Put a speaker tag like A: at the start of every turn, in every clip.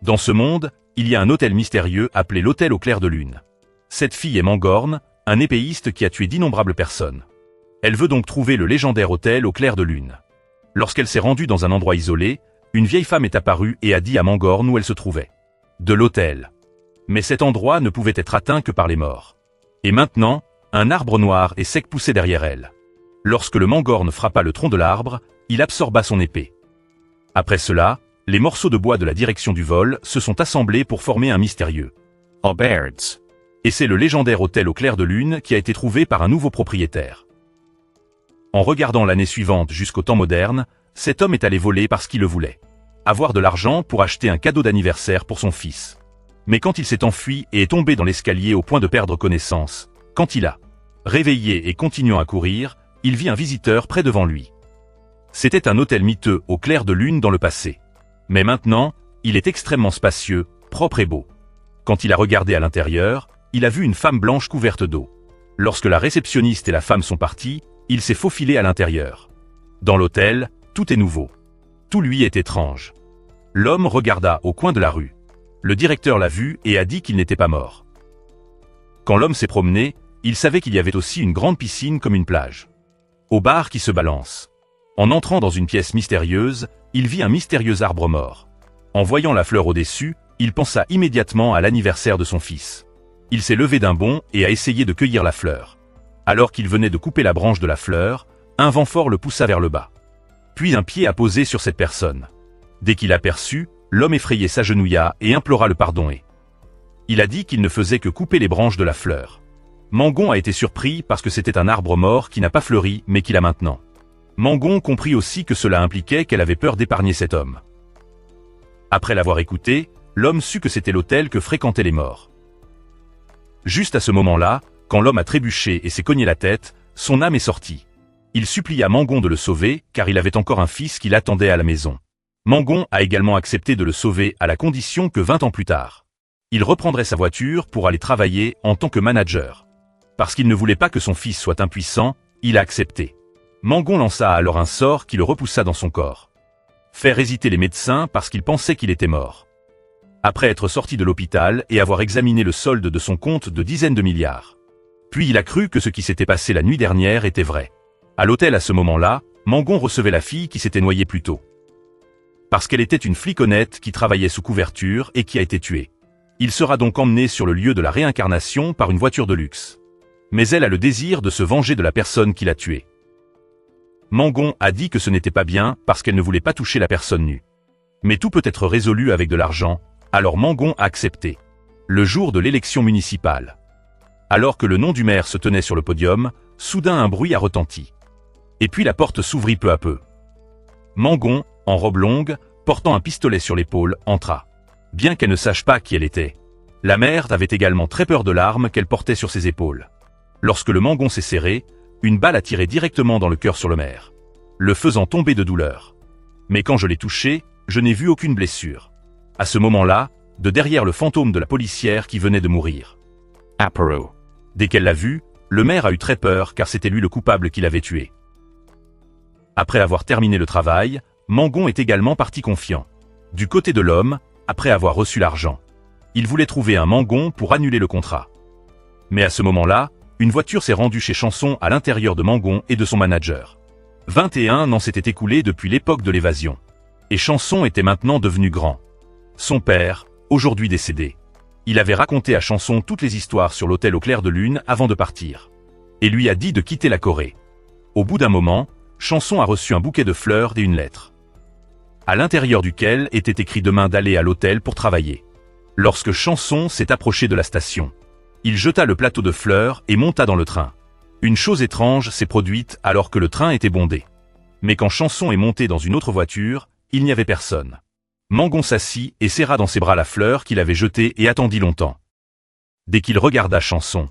A: Dans ce monde, il y a un hôtel mystérieux appelé l'hôtel au clair de lune. Cette fille est Mangorn, un épéiste qui a tué d'innombrables personnes. Elle veut donc trouver le légendaire hôtel au clair de lune. Lorsqu'elle s'est rendue dans un endroit isolé, une vieille femme est apparue et a dit à Mangorn où elle se trouvait. De l'hôtel. Mais cet endroit ne pouvait être atteint que par les morts. Et maintenant, un arbre noir et sec poussait derrière elle. Lorsque le Mangorn frappa le tronc de l'arbre, il absorba son épée. Après cela, les morceaux de bois de la direction du vol se sont assemblés pour former un mystérieux Birds. Et c'est le légendaire hôtel au clair de lune qui a été trouvé par un nouveau propriétaire. En regardant l'année suivante jusqu'au temps moderne, cet homme est allé voler parce qu'il le voulait. Avoir de l'argent pour acheter un cadeau d'anniversaire pour son fils. Mais quand il s'est enfui et est tombé dans l'escalier au point de perdre connaissance, quand il a réveillé et continuant à courir, il vit un visiteur près devant lui. C'était un hôtel miteux au clair de lune dans le passé. Mais maintenant, il est extrêmement spacieux, propre et beau. Quand il a regardé à l'intérieur, il a vu une femme blanche couverte d'eau. Lorsque la réceptionniste et la femme sont partis, il s'est faufilé à l'intérieur. Dans l'hôtel, tout est nouveau. Tout lui est étrange. L'homme regarda au coin de la rue. Le directeur l'a vu et a dit qu'il n'était pas mort. Quand l'homme s'est promené, il savait qu'il y avait aussi une grande piscine comme une plage. Au bar qui se balance. En entrant dans une pièce mystérieuse, il vit un mystérieux arbre mort. En voyant la fleur au-dessus, il pensa immédiatement à l'anniversaire de son fils. Il s'est levé d'un bond et a essayé de cueillir la fleur. Alors qu'il venait de couper la branche de la fleur, un vent fort le poussa vers le bas. Puis un pied a posé sur cette personne. Dès qu'il aperçut, l'homme effrayé s'agenouilla et implora le pardon et il a dit qu'il ne faisait que couper les branches de la fleur. Mangorn a été surpris parce que c'était un arbre mort qui n'a pas fleuri mais qui l'a maintenant. Mangorn comprit aussi que cela impliquait qu'elle avait peur d'épargner cet homme. Après l'avoir écouté, l'homme sut que c'était l'hôtel que fréquentaient les morts. Juste à ce moment-là, quand l'homme a trébuché et s'est cogné la tête, son âme est sortie. Il supplia Mangorn de le sauver, car il avait encore un fils qui l'attendait à la maison. Mangorn a également accepté de le sauver à la condition que 20 ans plus tard, il reprendrait sa voiture pour aller travailler en tant que manager. Parce qu'il ne voulait pas que son fils soit impuissant, il a accepté. Mangorn lança alors un sort qui le repoussa dans son corps. Faire hésiter les médecins parce qu'ils pensaient qu'il était mort. Après être sorti de l'hôpital et avoir examiné le solde de son compte de dizaines de milliards. Puis il a cru que ce qui s'était passé la nuit dernière était vrai. À l'hôtel à ce moment-là, Mangorn recevait la fille qui s'était noyée plus tôt. Parce qu'elle était une flic honnête qui travaillait sous couverture et qui a été tuée. Il sera donc emmené sur le lieu de la réincarnation par une voiture de luxe. Mais elle a le désir de se venger de la personne qui l'a tuée. Mangorn a dit que ce n'était pas bien parce qu'elle ne voulait pas toucher la personne nue. Mais tout peut être résolu avec de l'argent, alors Mangorn a accepté. Le jour de l'élection municipale. Alors que le nom du maire se tenait sur le podium, soudain un bruit a retenti. Et puis la porte s'ouvrit peu à peu. Mangorn, en robe longue, portant un pistolet sur l'épaule, entra. Bien qu'elle ne sache pas qui elle était. La mère avait également très peur de l'arme qu'elle portait sur ses épaules. Lorsque le Mangorn s'est serré, une balle a tiré directement dans le cœur sur le maire, le faisant tomber de douleur. Mais quand je l'ai touché, je n'ai vu aucune blessure. À ce moment-là, de derrière le fantôme de la policière qui venait de mourir. Aparo. Dès qu'elle l'a vu, le maire a eu très peur car c'était lui le coupable qui l'avait tué. Après avoir terminé le travail, Mangorn est également parti confiant. Du côté de l'homme, après avoir reçu l'argent. Il voulait trouver un Mangorn pour annuler le contrat. Mais à ce moment-là, une voiture s'est rendue chez Chanson à l'intérieur de Mangorn et de son manager. 21 ans s'étaient écoulés depuis l'époque de l'évasion. Et Chanson était maintenant devenu grand. Son père, aujourd'hui décédé. Il avait raconté à Chanson toutes les histoires sur l'hôtel au clair de lune avant de partir. Et lui a dit de quitter la Corée. Au bout d'un moment, Chanson a reçu un bouquet de fleurs et une lettre. À l'intérieur duquel était écrit demain d'aller à l'hôtel pour travailler. Lorsque Chanson s'est approché de la station, il jeta le plateau de fleurs et monta dans le train. Une chose étrange s'est produite alors que le train était bondé. Mais quand Chanson est monté dans une autre voiture, il n'y avait personne. Mangorn s'assit et serra dans ses bras la fleur qu'il avait jetée et attendit longtemps. Dès qu'il regarda Chanson,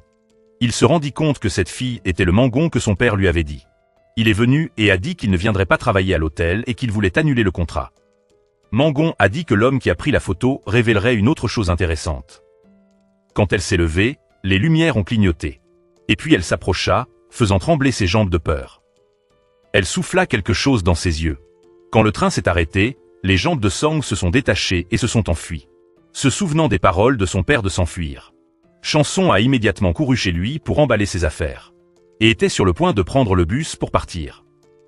A: il se rendit compte que cette fille était le Mangorn que son père lui avait dit. Il est venu et a dit qu'il ne viendrait pas travailler à l'hôtel et qu'il voulait annuler le contrat. Mangorn a dit que l'homme qui a pris la photo révélerait une autre chose intéressante. Quand elle s'est levée, les lumières ont clignoté. Et puis elle s'approcha, faisant trembler ses jambes de peur. Elle souffla quelque chose dans ses yeux. Quand le train s'est arrêté, les jambes de Song se sont détachées et se sont enfuies. se souvenant des paroles de son père de s'enfuir. Chanson a immédiatement couru chez lui pour emballer ses affaires. Et était sur le point de prendre le bus pour partir.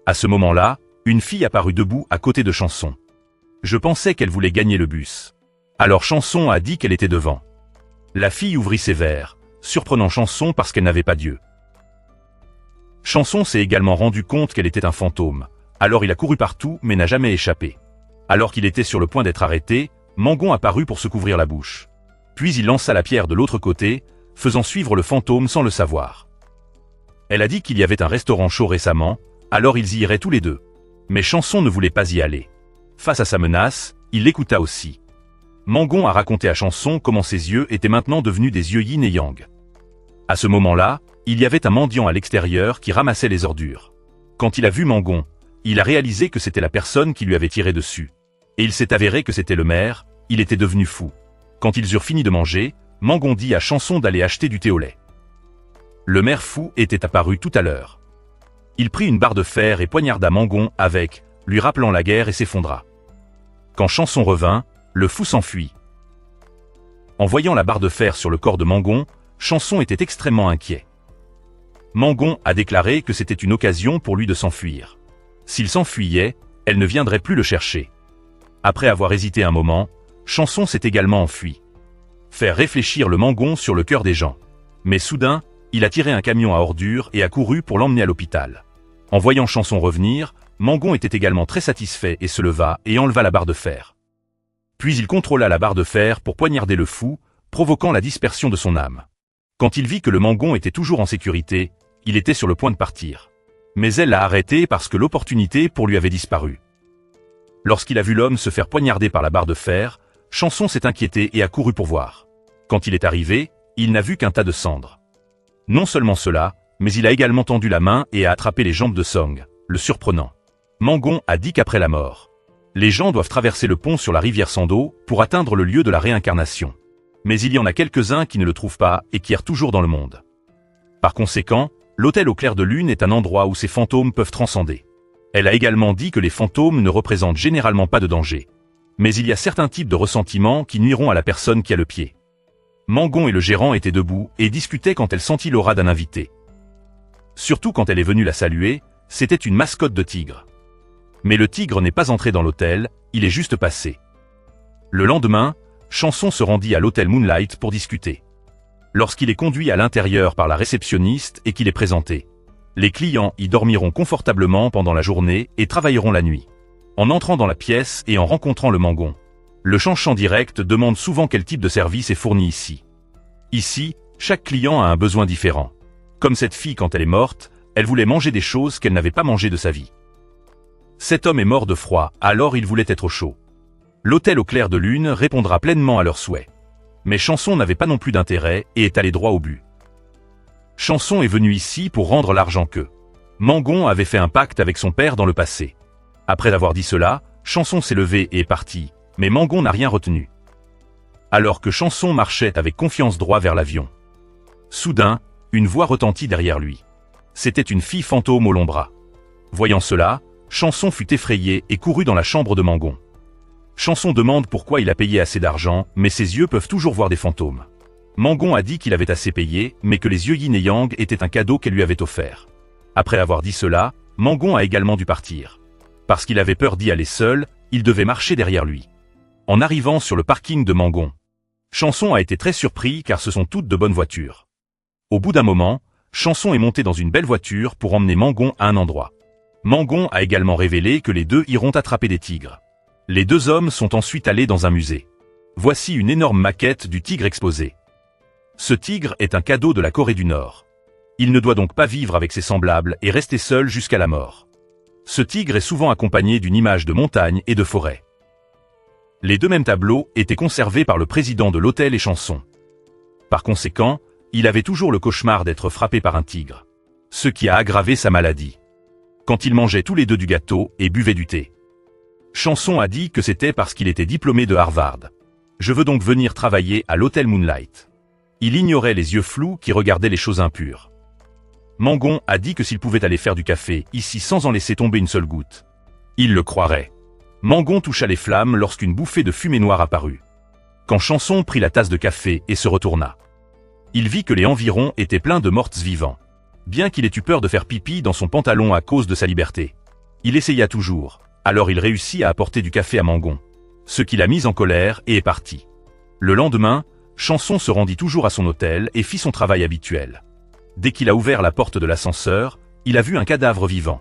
A: À ce moment-là, une fille apparut debout à côté de Chanson. Je pensais qu'elle voulait gagner le bus. Alors Chanson a dit qu'elle était devant. La fille ouvrit ses verres, surprenant Chanson parce qu'elle n'avait pas d'yeux. Chanson s'est également rendu compte qu'elle était un fantôme. Alors il a couru partout mais n'a jamais échappé. Alors qu'il était sur le point d'être arrêté, Mangon apparut pour se couvrir la bouche. Puis il lança la pierre de l'autre côté, faisant suivre le fantôme sans le savoir. Elle a dit qu'il y avait un restaurant chaud récemment, alors ils y iraient tous les deux. Mais Chanson ne voulait pas y aller. Face à sa menace, il l'écouta aussi. Mangon a raconté à Chanson comment ses yeux étaient maintenant devenus des yeux yin et yang. À ce moment-là, il y avait un mendiant à l'extérieur qui ramassait les ordures. Quand il a vu Mangon, il a réalisé que c'était la personne qui lui avait tiré dessus. Et il s'est avéré que c'était le maire, il était devenu fou. Quand ils eurent fini de manger, Mangon dit à Chanson d'aller acheter du thé au lait. Le maire fou était apparu tout à l'heure. Il prit une barre de fer et poignarda Mangon avec, lui rappelant la guerre et s'effondra. Quand Chanson revint, le fou s'enfuit. En voyant la barre de fer sur le corps de Mangon, Chanson était extrêmement inquiet. Mangon a déclaré que c'était une occasion pour lui de s'enfuir. S'il s'enfuyait, elle ne viendrait plus le chercher. Après avoir hésité un moment, Chanson s'est également enfui. Faire réfléchir le Mangon sur le cœur des gens. Mais soudain, il a tiré un camion à ordures et a couru pour l'emmener à l'hôpital. En voyant Chanson revenir, Mangon était également très satisfait et se leva et enleva la barre de fer. Puis il contrôla la barre de fer pour poignarder le fou, provoquant la dispersion de son âme. Quand il vit que le Mangon était toujours en sécurité, il était sur le point de partir. Mais elle l'a arrêté parce que l'opportunité pour lui avait disparu. Lorsqu'il a vu l'homme se faire poignarder par la barre de fer, Chanson s'est inquiété et a couru pour voir. Quand il est arrivé, il n'a vu qu'un tas de cendres. Non seulement cela, mais il a également tendu la main et a attrapé les jambes de Song, le surprenant. Mangon a dit qu'après la mort, les gens doivent traverser le pont sur la rivière Sando pour atteindre le lieu de la réincarnation. Mais il y en a quelques-uns qui ne le trouvent pas et qui errent toujours dans le monde. Par conséquent, l'hôtel au clair de lune est un endroit où ces fantômes peuvent transcender. Elle a également dit que les fantômes ne représentent généralement pas de danger. Mais il y a certains types de ressentiments qui nuiront à la personne qui a le pied. Mangon et le gérant étaient debout et discutaient quand elle sentit l'aura d'un invité. Surtout quand elle est venue la saluer, c'était une mascotte de tigre. Mais le tigre n'est pas entré dans l'hôtel, il est juste passé. Le lendemain, Chanson se rendit à l'hôtel Moonlight pour discuter. Lorsqu'il est conduit à l'intérieur par la réceptionniste et qu'il est présenté, les clients y dormiront confortablement pendant la journée et travailleront la nuit. En entrant dans la pièce et en rencontrant le Mangon, le chanchant direct demande souvent quel type de service est fourni ici. Ici, chaque client a un besoin différent. Comme cette fille quand elle est morte, elle voulait manger des choses qu'elle n'avait pas mangées de sa vie. Cet homme est mort de froid, alors il voulait être au chaud. L'hôtel au clair de lune répondra pleinement à leurs souhaits. Mais Chanson n'avait pas non plus d'intérêt et est allé droit au but. Chanson est venu ici pour rendre l'argent que Mangon avait fait un pacte avec son père dans le passé. Après avoir dit cela, Chanson s'est levé et est parti, mais Mangon n'a rien retenu. Alors que Chanson marchait avec confiance droit vers l'avion. Soudain, une voix retentit derrière lui. C'était une fille fantôme au long bras. Voyant cela, Chanson fut effrayée et courut dans la chambre de Mangon. Chanson demande pourquoi il a payé assez d'argent, mais ses yeux peuvent toujours voir des fantômes. Mangon a dit qu'il avait assez payé, mais que les yeux yin et yang étaient un cadeau qu'elle lui avait offert. Après avoir dit cela, Mangon a également dû partir. Parce qu'il avait peur d'y aller seul, il devait marcher derrière lui. En arrivant sur le parking de Mangon, Chanson a été très surpris car ce sont toutes de bonnes voitures. Au bout d'un moment, Chanson est monté dans une belle voiture pour emmener Mangon à un endroit. Mangon a également révélé que les deux iront attraper des tigres. Les deux hommes sont ensuite allés dans un musée. Voici une énorme maquette du tigre exposé. Ce tigre est un cadeau de la Corée du Nord. Il ne doit donc pas vivre avec ses semblables et rester seul jusqu'à la mort. Ce tigre est souvent accompagné d'une image de montagne et de forêt. Les deux mêmes tableaux étaient conservés par le président de l'hôtel et Chanson. Par conséquent, il avait toujours le cauchemar d'être frappé par un tigre. Ce qui a aggravé sa maladie. Quand ils mangeaient tous les deux du gâteau et buvaient du thé. Chanson a dit que c'était parce qu'il était diplômé de Harvard. Je veux donc venir travailler à l'hôtel Moonlight. Il ignorait les yeux flous qui regardaient les choses impures. Mangon a dit que s'il pouvait aller faire du café ici sans en laisser tomber une seule goutte, il le croirait. Mangon toucha les flammes lorsqu'une bouffée de fumée noire apparut. quand Chanson prit la tasse de café et se retourna. Il vit que les environs étaient pleins de morts vivants. Bien qu'il ait eu peur de faire pipi dans son pantalon à cause de sa liberté, il essaya toujours, alors il réussit à apporter du café à Mangon, ce qui l'a mis en colère et est parti. Le lendemain, Chanson se rendit toujours à son hôtel et fit son travail habituel. Dès qu'il a ouvert la porte de l'ascenseur, il a vu un cadavre vivant.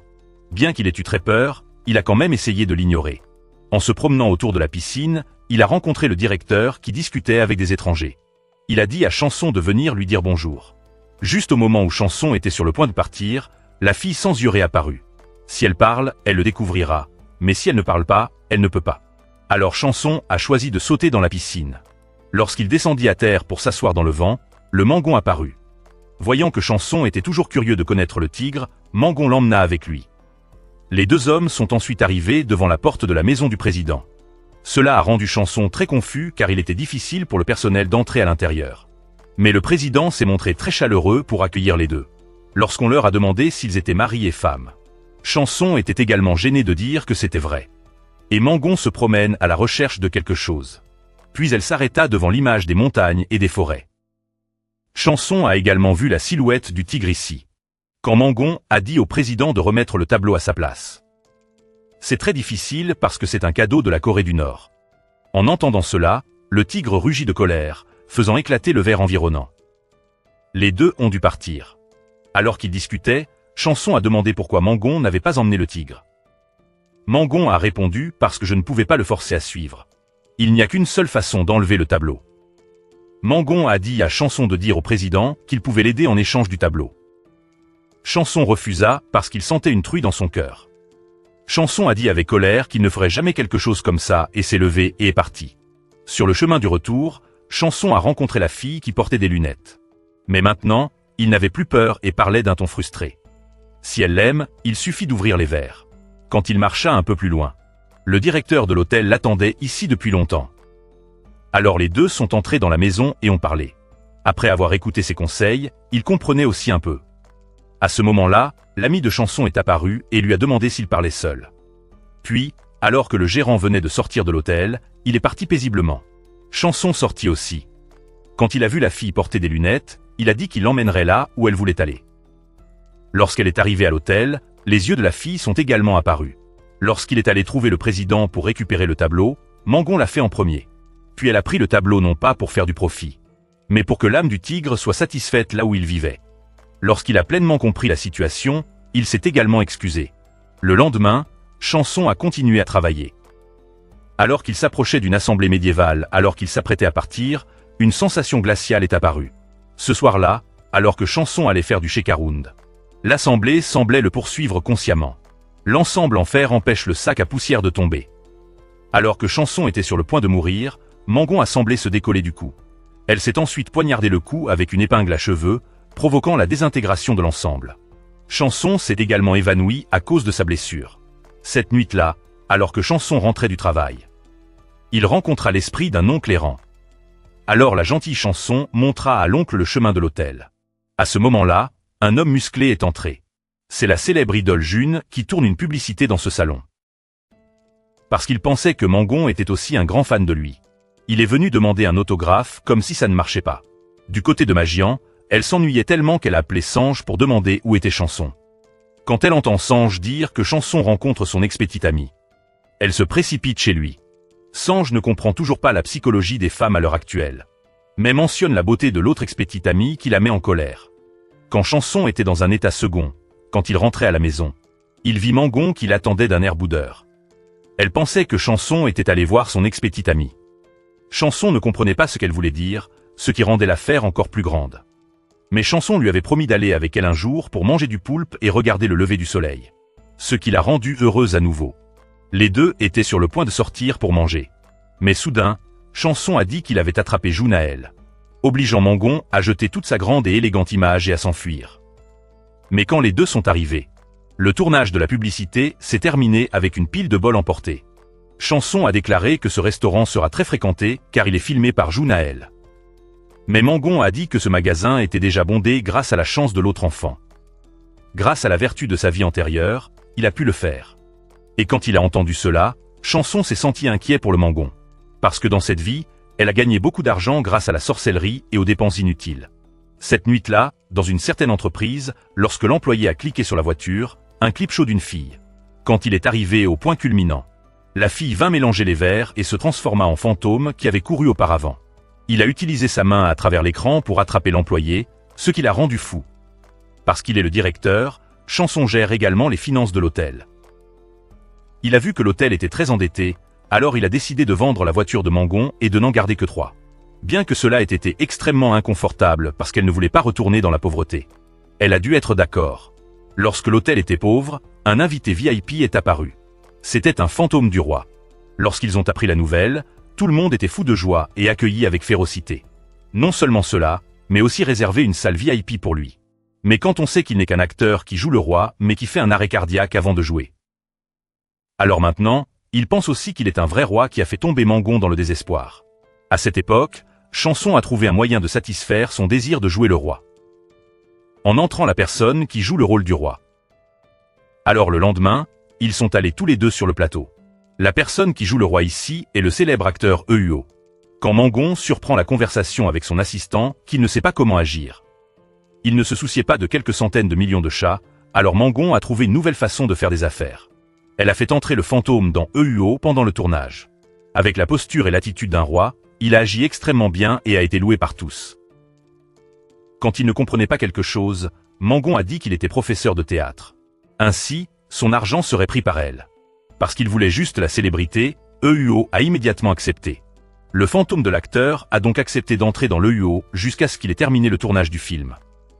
A: Bien qu'il ait eu très peur, il a quand même essayé de l'ignorer. En se promenant autour de la piscine, il a rencontré le directeur qui discutait avec des étrangers. Il a dit à Chanson de venir lui dire bonjour. Juste au moment où Chanson était sur le point de partir, la fille sans yeux est apparue. Si elle parle, elle le découvrira, mais si elle ne parle pas, elle ne peut pas. Alors Chanson a choisi de sauter dans la piscine. Lorsqu'il descendit à terre pour s'asseoir dans le vent, le Mangon apparut. Voyant que Chanson était toujours curieux de connaître le tigre, Mangon l'emmena avec lui. Les deux hommes sont ensuite arrivés devant la porte de la maison du président. Cela a rendu Chanson très confus car il était difficile pour le personnel d'entrer à l'intérieur. Mais le président s'est montré très chaleureux pour accueillir les deux. Lorsqu'on leur a demandé s'ils étaient mari et femme, Chanson était également gêné de dire que c'était vrai. Et Mangon se promène à la recherche de quelque chose. Puis elle s'arrêta devant l'image des montagnes et des forêts. Chanson a également vu la silhouette du tigre ici. Quand Mangon a dit au président de remettre le tableau à sa place. C'est très difficile parce que c'est un cadeau de la Corée du Nord. En entendant cela, le tigre rugit de colère, faisant éclater le verre environnant. Les deux ont dû partir. Alors qu'ils discutaient, Chanson a demandé pourquoi Mangon n'avait pas emmené le tigre. Mangon a répondu parce que je ne pouvais pas le forcer à suivre. Il n'y a qu'une seule façon d'enlever le tableau. Mangon a dit à Chanson de dire au président qu'il pouvait l'aider en échange du tableau. Chanson refusa parce qu'il sentait une truie dans son cœur. Chanson a dit avec colère qu'il ne ferait jamais quelque chose comme ça et s'est levé et est parti. Sur le chemin du retour, Chanson a rencontré la fille qui portait des lunettes. Mais maintenant, il n'avait plus peur et parlait d'un ton frustré. Si elle l'aime, il suffit d'ouvrir les verres. Quand il marcha un peu plus loin, le directeur de l'hôtel l'attendait ici depuis longtemps. Alors les deux sont entrés dans la maison et ont parlé. Après avoir écouté ses conseils, il comprenait aussi un peu. À ce moment-là, l'ami de Chanson est apparu et lui a demandé s'il parlait seul. Puis, alors que le gérant venait de sortir de l'hôtel, il est parti paisiblement. Chanson sortit aussi. Quand il a vu la fille porter des lunettes, il a dit qu'il l'emmènerait là où elle voulait aller. Lorsqu'elle est arrivée à l'hôtel, les yeux de la fille sont également apparus. Lorsqu'il est allé trouver le président pour récupérer le tableau, Mangon l'a fait en premier. Puis elle a pris le tableau non pas pour faire du profit, mais pour que l'âme du tigre soit satisfaite là où il vivait. Lorsqu'il a pleinement compris la situation, il s'est également excusé. Le lendemain, Chanson a continué à travailler. Alors qu'il s'approchait d'une assemblée médiévale, alors qu'il s'apprêtait à partir, une sensation glaciale est apparue. Ce soir-là, alors que Chanson allait faire du Shekaround, l'assemblée semblait le poursuivre consciemment. L'ensemble en fer empêche le sac à poussière de tomber. Alors que Chanson était sur le point de mourir, Mangon a semblé se décoller du cou. Elle s'est ensuite poignardé le cou avec une épingle à cheveux, provoquant la désintégration de l'ensemble. Chanson s'est également évanouie à cause de sa blessure. Cette nuit-là, alors que Chanson rentrait du travail, il rencontra l'esprit d'un oncle errant. Alors la gentille Chanson montra à l'oncle le chemin de l'hôtel. À ce moment-là, un homme musclé est entré. C'est la célèbre idole June qui tourne une publicité dans ce salon. Parce qu'il pensait que Mangon était aussi un grand fan de lui. Il est venu demander un autographe comme si ça ne marchait pas. Du côté de Magian, elle s'ennuyait tellement qu'elle a appelé Sange pour demander où était Chanson. Quand elle entend Sange dire que Chanson rencontre son ex-petite amie, elle se précipite chez lui. Sange ne comprend toujours pas la psychologie des femmes à l'heure actuelle, mais mentionne la beauté de l'autre ex-petite amie qui la met en colère. Quand Chanson était dans un état second, quand il rentrait à la maison, il vit Mangon qui l'attendait d'un air boudeur. Elle pensait que Chanson était allé voir son ex-petite amie. Chanson ne comprenait pas ce qu'elle voulait dire, ce qui rendait l'affaire encore plus grande. Mais Chanson lui avait promis d'aller avec elle un jour pour manger du poulpe et regarder le lever du soleil. Ce qui l'a rendue heureuse à nouveau. Les deux étaient sur le point de sortir pour manger. Mais soudain, Chanson a dit qu'il avait attrapé June à elle, obligeant Mangon à jeter toute sa grande et élégante image et à s'enfuir. Mais quand les deux sont arrivés, le tournage de la publicité s'est terminé avec une pile de bols emportés. Chanson a déclaré que ce restaurant sera très fréquenté car il est filmé par Junaël. Mais Mangon a dit que ce magasin était déjà bondé grâce à la chance de l'autre enfant. Grâce à la vertu de sa vie antérieure, il a pu le faire. Et quand il a entendu cela, Chanson s'est senti inquiet pour le Mangon. Parce que dans cette vie, Elle a gagné beaucoup d'argent grâce à la sorcellerie et aux dépenses inutiles. Cette nuit-là, dans une certaine entreprise, lorsque l'employé a cliqué sur la voiture, un clip show d'une fille. Quand il est arrivé au point culminant, la fille vint mélanger les verres et se transforma en fantôme qui avait couru auparavant. Il a utilisé sa main à travers l'écran pour attraper l'employé, ce qui l'a rendu fou. Parce qu'il est le directeur, Chanson gère également les finances de l'hôtel. Il a vu que l'hôtel était très endetté, alors il a décidé de vendre la voiture de Mangon et de n'en garder que 3. Bien que cela ait été extrêmement inconfortable parce qu'elle ne voulait pas retourner dans la pauvreté. Elle a dû être d'accord. Lorsque l'hôtel était pauvre, un invité VIP est apparu. C'était un fantôme du roi. Lorsqu'ils ont appris la nouvelle, tout le monde était fou de joie et accueilli avec férocité. Non seulement cela, mais aussi réservé une salle VIP pour lui. Mais quand on sait qu'il n'est qu'un acteur qui joue le roi, mais qui fait un arrêt cardiaque avant de jouer. Alors maintenant, il pense aussi qu'il est un vrai roi qui a fait tomber Mangon dans le désespoir. À cette époque, Chanson a trouvé un moyen de satisfaire son désir de jouer le roi. En entrant la personne qui joue le rôle du roi. Alors le lendemain, ils sont allés tous les deux sur le plateau. La personne qui joue le roi ici est le célèbre acteur Euhuo. Quand Mangon surprend la conversation avec son assistant, qui ne sait pas comment agir. Il ne se souciait pas de quelques centaines de millions de chats, alors Mangon a trouvé une nouvelle façon de faire des affaires. Elle a fait entrer le fantôme dans Euhuo pendant le tournage. Avec la posture et l'attitude d'un roi, il a agi extrêmement bien et a été loué par tous. Quand il ne comprenait pas quelque chose, Mangon a dit qu'il était professeur de théâtre. Ainsi, son argent serait pris par elle. Parce qu'il voulait juste la célébrité, Euhuo a immédiatement accepté. Le fantôme de l'acteur a donc accepté d'entrer dans l'Euhuo jusqu'à ce qu'il ait terminé le tournage du film.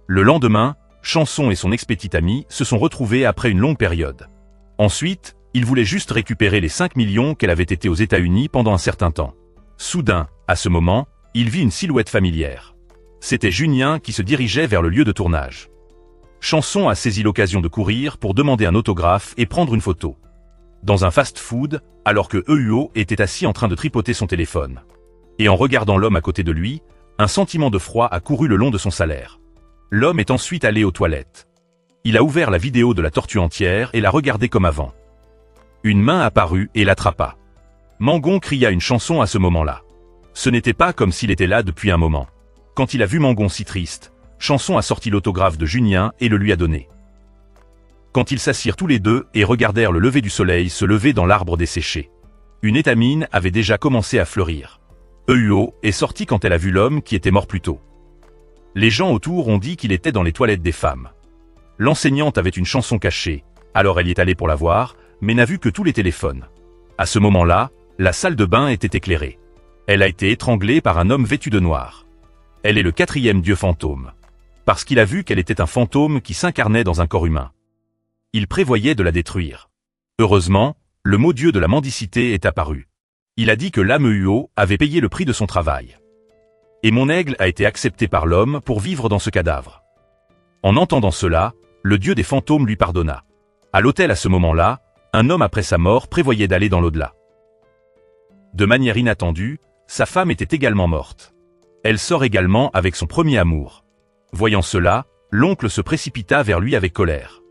A: Le lendemain, Chanson et son ex-petite amie se sont retrouvés après une longue période. Ensuite, il voulait juste récupérer les 5 millions qu'elle avait été aux États-Unis pendant un certain temps. Soudain, à ce moment, il vit une silhouette familière. C'était Junien qui se dirigeait vers le lieu de tournage. Chanson a saisi l'occasion de courir pour demander un autographe et prendre une photo. Dans un fast-food, alors que Euhuo était assis en train de tripoter son téléphone. Et en regardant l'homme à côté de lui, un sentiment de froid a couru le long de son salaire. L'homme est ensuite allé aux toilettes. Il a ouvert la vidéo de la tortue entière et l'a regardée comme avant. Une main apparut et l'attrapa. Mangon cria une chanson à ce moment-là. Ce n'était pas comme s'il était là depuis un moment. Quand il a vu Mangon si triste, Chanson a sorti l'autographe de Junien et le lui a donné. Quand ils s'assirent tous les deux et regardèrent le lever du soleil se lever dans l'arbre desséché. Une étamine avait déjà commencé à fleurir. Euhuo est sorti quand elle a vu l'homme qui était mort plus tôt. Les gens autour ont dit qu'il était dans les toilettes des femmes. L'enseignante avait une chanson cachée, alors elle y est allée pour la voir, mais n'a vu que tous les téléphones. À ce moment-là, la salle de bain était éclairée. Elle a été étranglée par un homme vêtu de noir. Elle est le 4e dieu fantôme. Parce qu'il a vu qu'elle était un fantôme qui s'incarnait dans un corps humain. Il prévoyait de la détruire. Heureusement, le mot dieu de la mendicité est apparu. Il a dit que l'âme Euhuo avait payé le prix de son travail. Et mon aigle a été accepté par l'homme pour vivre dans ce cadavre. En entendant cela, le dieu des fantômes lui pardonna. À l'hôtel à ce moment-là, un homme après sa mort prévoyait d'aller dans l'au-delà. De manière inattendue, sa femme était également morte. Elle sort également avec son premier amour. Voyant cela, l'oncle se précipita vers lui avec colère.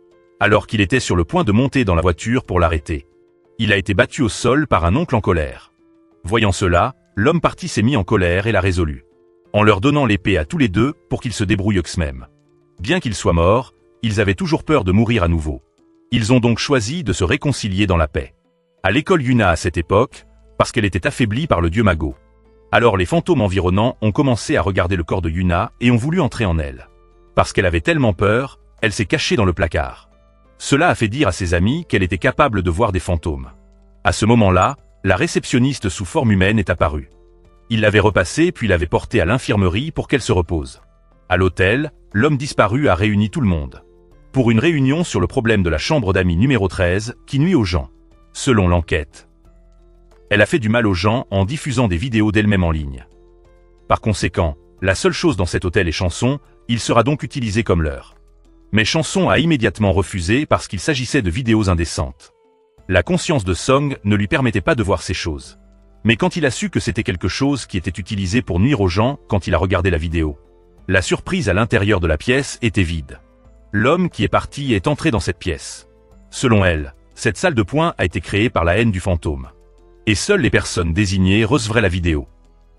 A: Alors qu'il était sur le point de monter dans la voiture pour l'arrêter. Il a été battu au sol par un oncle en colère. Voyant cela, l'homme parti s'est mis en colère et l'a résolu. En leur donnant l'épée à tous les deux pour qu'ils se débrouillent eux-mêmes. Bien qu'ils soient morts, ils avaient toujours peur de mourir à nouveau. Ils ont donc choisi de se réconcilier dans la paix. À l'école Yuna à cette époque, parce qu'elle était affaiblie par le dieu Mago. Alors les fantômes environnants ont commencé à regarder le corps de Yuna et ont voulu entrer en elle. Parce qu'elle avait tellement peur, elle s'est cachée dans le placard. Cela a fait dire à ses amis qu'elle était capable de voir des fantômes. À ce moment-là, la réceptionniste sous forme humaine est apparue. Il l'avait repassée puis l'avait portée à l'infirmerie pour qu'elle se repose. À l'hôtel, l'homme disparu a réuni tout le monde. Pour une réunion sur le problème de la chambre d'amis numéro 13 qui nuit aux gens. Selon l'enquête. Elle a fait du mal aux gens en diffusant des vidéos d'elle-même en ligne. Par conséquent, la seule chose dans cet hôtel est Chanson, il sera donc utilisé comme leur. Mais Chanson a immédiatement refusé parce qu'il s'agissait de vidéos indécentes. La conscience de Song ne lui permettait pas de voir ces choses. Mais quand il a su que c'était quelque chose qui était utilisé pour nuire aux gens quand il a regardé la vidéo, la surprise à l'intérieur de la pièce était vide. L'homme qui est parti est entré dans cette pièce. Selon elle, cette salle de poing a été créée par la haine du fantôme. Et seules les personnes désignées recevraient la vidéo.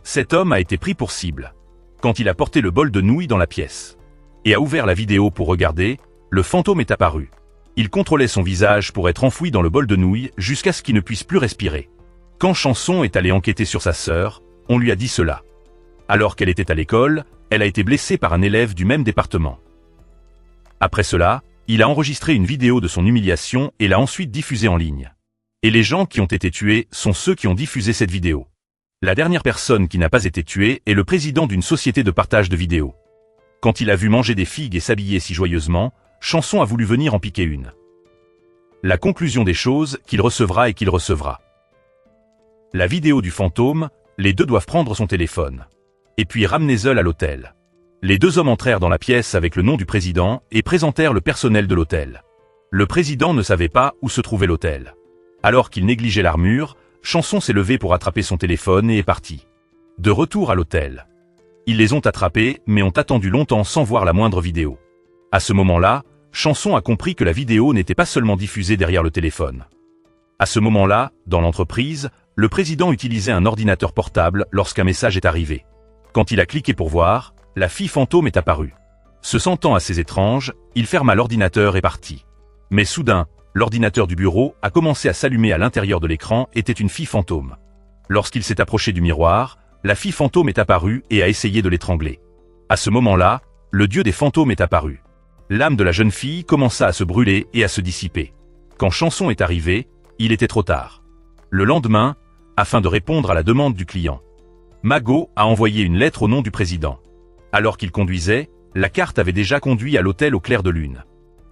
A: Cet homme a été pris pour cible quand il a porté le bol de nouilles dans la pièce et a ouvert la vidéo pour regarder. Le fantôme est apparu. Il contrôlait son visage pour être enfoui dans le bol de nouilles jusqu'à ce qu'il ne puisse plus respirer. Quand Chanson est allé enquêter sur sa sœur, on lui a dit cela. Alors qu'elle était à l'école, elle a été blessée par un élève du même département. Après cela, il a enregistré une vidéo de son humiliation et l'a ensuite diffusée en ligne. Et les gens qui ont été tués sont ceux qui ont diffusé cette vidéo. La dernière personne qui n'a pas été tuée est le président d'une société de partage de vidéos. Quand il a vu manger des figues et s'habiller si joyeusement, Chanson a voulu venir en piquer une. La conclusion des choses, qu'il recevra et qu'il recevra. La vidéo du fantôme, les deux doivent prendre son téléphone. Et puis ramener Zeul à l'hôtel. Les deux hommes entrèrent dans la pièce avec le nom du président et présentèrent le personnel de l'hôtel. Le président ne savait pas où se trouvait l'hôtel. Alors qu'il négligeait l'armure, Chanson s'est levé pour attraper son téléphone et est parti. De retour à l'hôtel. Ils les ont attrapés mais ont attendu longtemps sans voir la moindre vidéo. À ce moment-là, Chanson a compris que la vidéo n'était pas seulement diffusée derrière le téléphone. À ce moment-là, dans l'entreprise, le président utilisait un ordinateur portable lorsqu'un message est arrivé. Quand il a cliqué pour voir, la fille fantôme est apparue. Se sentant assez étrange, il ferma l'ordinateur et partit. Mais soudain, l'ordinateur du bureau a commencé à s'allumer à l'intérieur de l'écran était une fille fantôme. Lorsqu'il s'est approché du miroir, la fille fantôme est apparue et a essayé de l'étrangler. À ce moment-là, le dieu des fantômes est apparu. L'âme de la jeune fille commença à se brûler et à se dissiper. Quand Chanson est arrivé, il était trop tard. Le lendemain, afin de répondre à la demande du client, Mago a envoyé une lettre au nom du président. Alors qu'il conduisait, la carte avait déjà conduit à l'hôtel au clair de lune.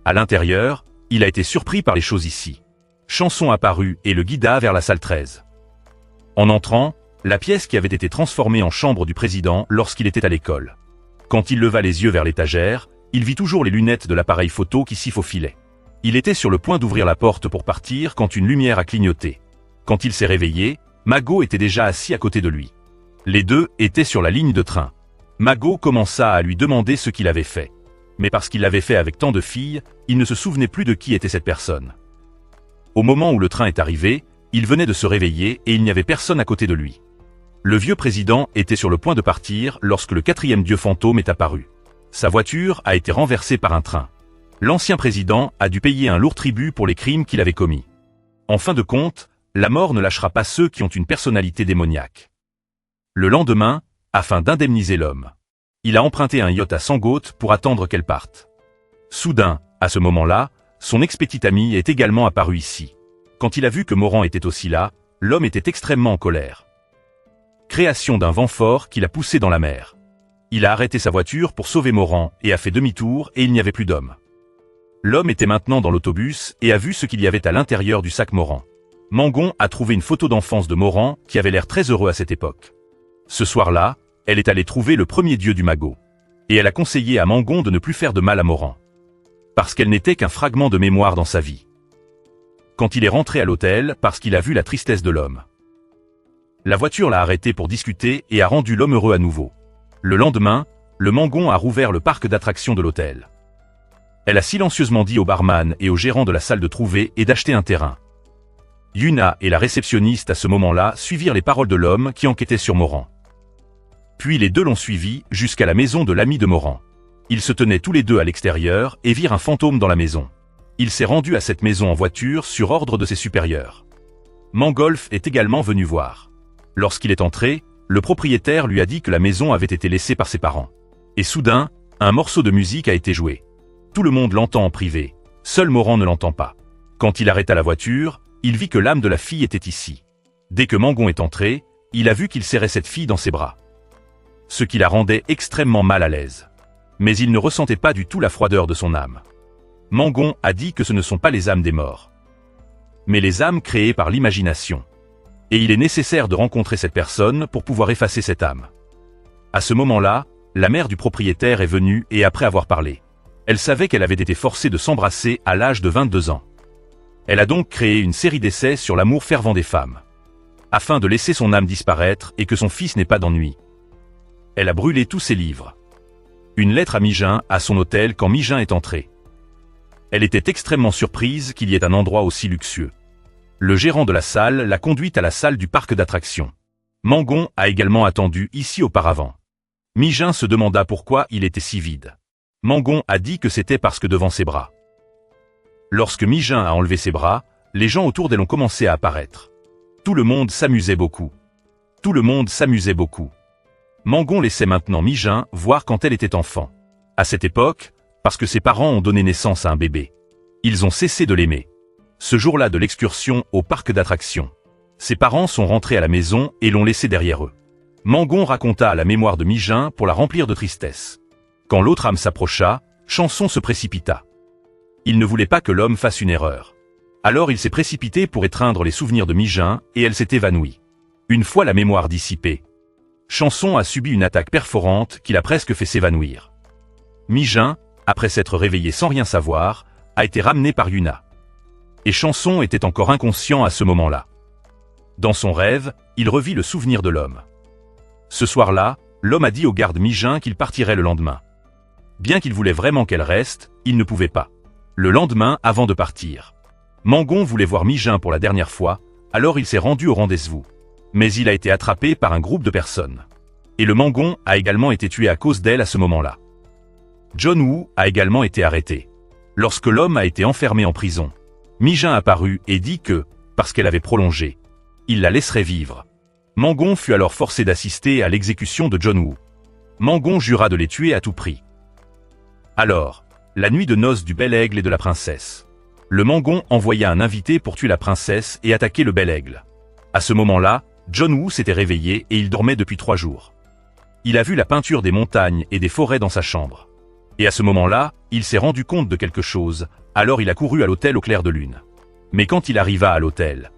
A: À l'intérieur, il a été surpris par les choses ici. Chanson apparut et le guida vers la salle 13. En entrant, la pièce qui avait été transformée en chambre du président lorsqu'il était à l'école. Quand il leva les yeux vers l'étagère, il vit toujours les lunettes de l'appareil photo qui s'y faufilaient. Il était sur le point d'ouvrir la porte pour partir quand une lumière a clignoté. Quand il s'est réveillé, Mago était déjà assis à côté de lui. Les deux étaient sur la ligne de train. Mago commença à lui demander ce qu'il avait fait. Mais parce qu'il l'avait fait avec tant de filles, il ne se souvenait plus de qui était cette personne. Au moment où le train est arrivé, il venait de se réveiller et il n'y avait personne à côté de lui. Le vieux président était sur le point de partir lorsque le quatrième dieu fantôme est apparu. Sa voiture a été renversée par un train. L'ancien président a dû payer un lourd tribut pour les crimes qu'il avait commis. En fin de compte, la mort ne lâchera pas ceux qui ont une personnalité démoniaque. Le lendemain, afin d'indemniser l'homme, il a emprunté un yacht à Sangote pour attendre qu'elle parte. Soudain, à ce moment-là, son ex-petit ami est également apparu ici. Quand il a vu que Morand était aussi là, l'homme était extrêmement en colère. Création d'un vent fort qui l'a poussé dans la mer. Il a arrêté sa voiture pour sauver Morand et a fait demi-tour et il n'y avait plus d'homme. L'homme était maintenant dans l'autobus et a vu ce qu'il y avait à l'intérieur du sac Morand. Mangon a trouvé une photo d'enfance de Morand qui avait l'air très heureux à cette époque. Ce soir-là, elle est allée trouver le premier dieu du Mago. Et elle a conseillé à Mangon de ne plus faire de mal à Morand. Parce qu'elle n'était qu'un fragment de mémoire dans sa vie. Quand il est rentré à l'hôtel parce qu'il a vu la tristesse de l'homme. La voiture l'a arrêté pour discuter et a rendu l'homme heureux à nouveau. Le lendemain, le Mangon a rouvert le parc d'attractions de l'hôtel. Elle a silencieusement dit au barman et au gérant de la salle de trouver et d'acheter un terrain. Yuna et la réceptionniste à ce moment-là suivirent les paroles de l'homme qui enquêtait sur Morand. Puis les deux l'ont suivi jusqu'à la maison de l'ami de Morand. Ils se tenaient tous les deux à l'extérieur et virent un fantôme dans la maison. Il s'est rendu à cette maison en voiture sur ordre de ses supérieurs. Mangolf est également venu voir. Lorsqu'il est entré, le propriétaire lui a dit que la maison avait été laissée par ses parents. Et soudain, un morceau de musique a été joué. Tout le monde l'entend en privé, seul Morand ne l'entend pas. Quand il arrêta la voiture, il vit que l'âme de la fille était ici. Dès que Mangon est entré, il a vu qu'il serrait cette fille dans ses bras. Ce qui la rendait extrêmement mal à l'aise. Mais il ne ressentait pas du tout la froideur de son âme. Mangon a dit que ce ne sont pas les âmes des morts, mais les âmes créées par l'imagination. Et il est nécessaire de rencontrer cette personne pour pouvoir effacer cette âme. À ce moment-là, la mère du propriétaire est venue et après avoir parlé, elle savait qu'elle avait été forcée de s'embrasser à l'âge de 22 ans. Elle a donc créé une série d'essais sur l'amour fervent des femmes, afin de laisser son âme disparaître et que son fils n'ait pas d'ennui. Elle a brûlé tous ses livres. Une lettre à Migin à son hôtel quand Migin est entré. Elle était extrêmement surprise qu'il y ait un endroit aussi luxueux. Le gérant de la salle l'a conduite à la salle du parc d'attractions. Mangon a également attendu ici auparavant. Mijin se demanda pourquoi il était si vide. Mangon a dit que c'était parce que devant ses bras. Lorsque Mijin a enlevé ses bras, les gens autour d'elle ont commencé à apparaître. Tout le monde s'amusait beaucoup. Tout le monde s'amusait beaucoup. Mangon laissait maintenant Mijin voir quand elle était enfant. À cette époque, parce que ses parents ont donné naissance à un bébé. Ils ont cessé de l'aimer. Ce jour-là de l'excursion au parc d'attractions. Ses parents sont rentrés à la maison et l'ont laissé derrière eux. Mangon raconta à la mémoire de Mijin pour la remplir de tristesse. Quand l'autre âme s'approcha, Chanson se précipita. Il ne voulait pas que l'homme fasse une erreur. Alors il s'est précipité pour étreindre les souvenirs de Mijin et elle s'est évanouie. Une fois la mémoire dissipée, Chanson a subi une attaque perforante qui l'a presque fait s'évanouir. Mijin, après s'être réveillé sans rien savoir, a été ramené par Yuna. Et Chanson était encore inconscient à ce moment-là. Dans son rêve, il revit le souvenir de l'homme. Ce soir-là, l'homme a dit au garde Mijin qu'il partirait le lendemain. Bien qu'il voulait vraiment qu'elle reste, il ne pouvait pas. Le lendemain, avant de partir, Mangon voulait voir Mijin pour la dernière fois, alors il s'est rendu au rendez-vous. Mais il a été attrapé par un groupe de personnes. Et le Mangon a également été tué à cause d'elle à ce moment-là. John Woo a également été arrêté. Lorsque l'homme a été enfermé en prison, Mijin apparut et dit que, parce qu'elle avait prolongé, il la laisserait vivre. Mangon fut alors forcé d'assister à l'exécution de John Woo. Mangon jura de les tuer à tout prix. Alors, la nuit de noces du bel aigle et de la princesse, le Mangon envoya un invité pour tuer la princesse et attaquer le bel aigle. À ce moment-là, John Woo s'était réveillé et il dormait depuis 3 jours. Il a vu la peinture des montagnes et des forêts dans sa chambre. Et à ce moment-là, il s'est rendu compte de quelque chose, alors il a couru à l'hôtel au clair de lune. Mais quand il arriva à l'hôtel,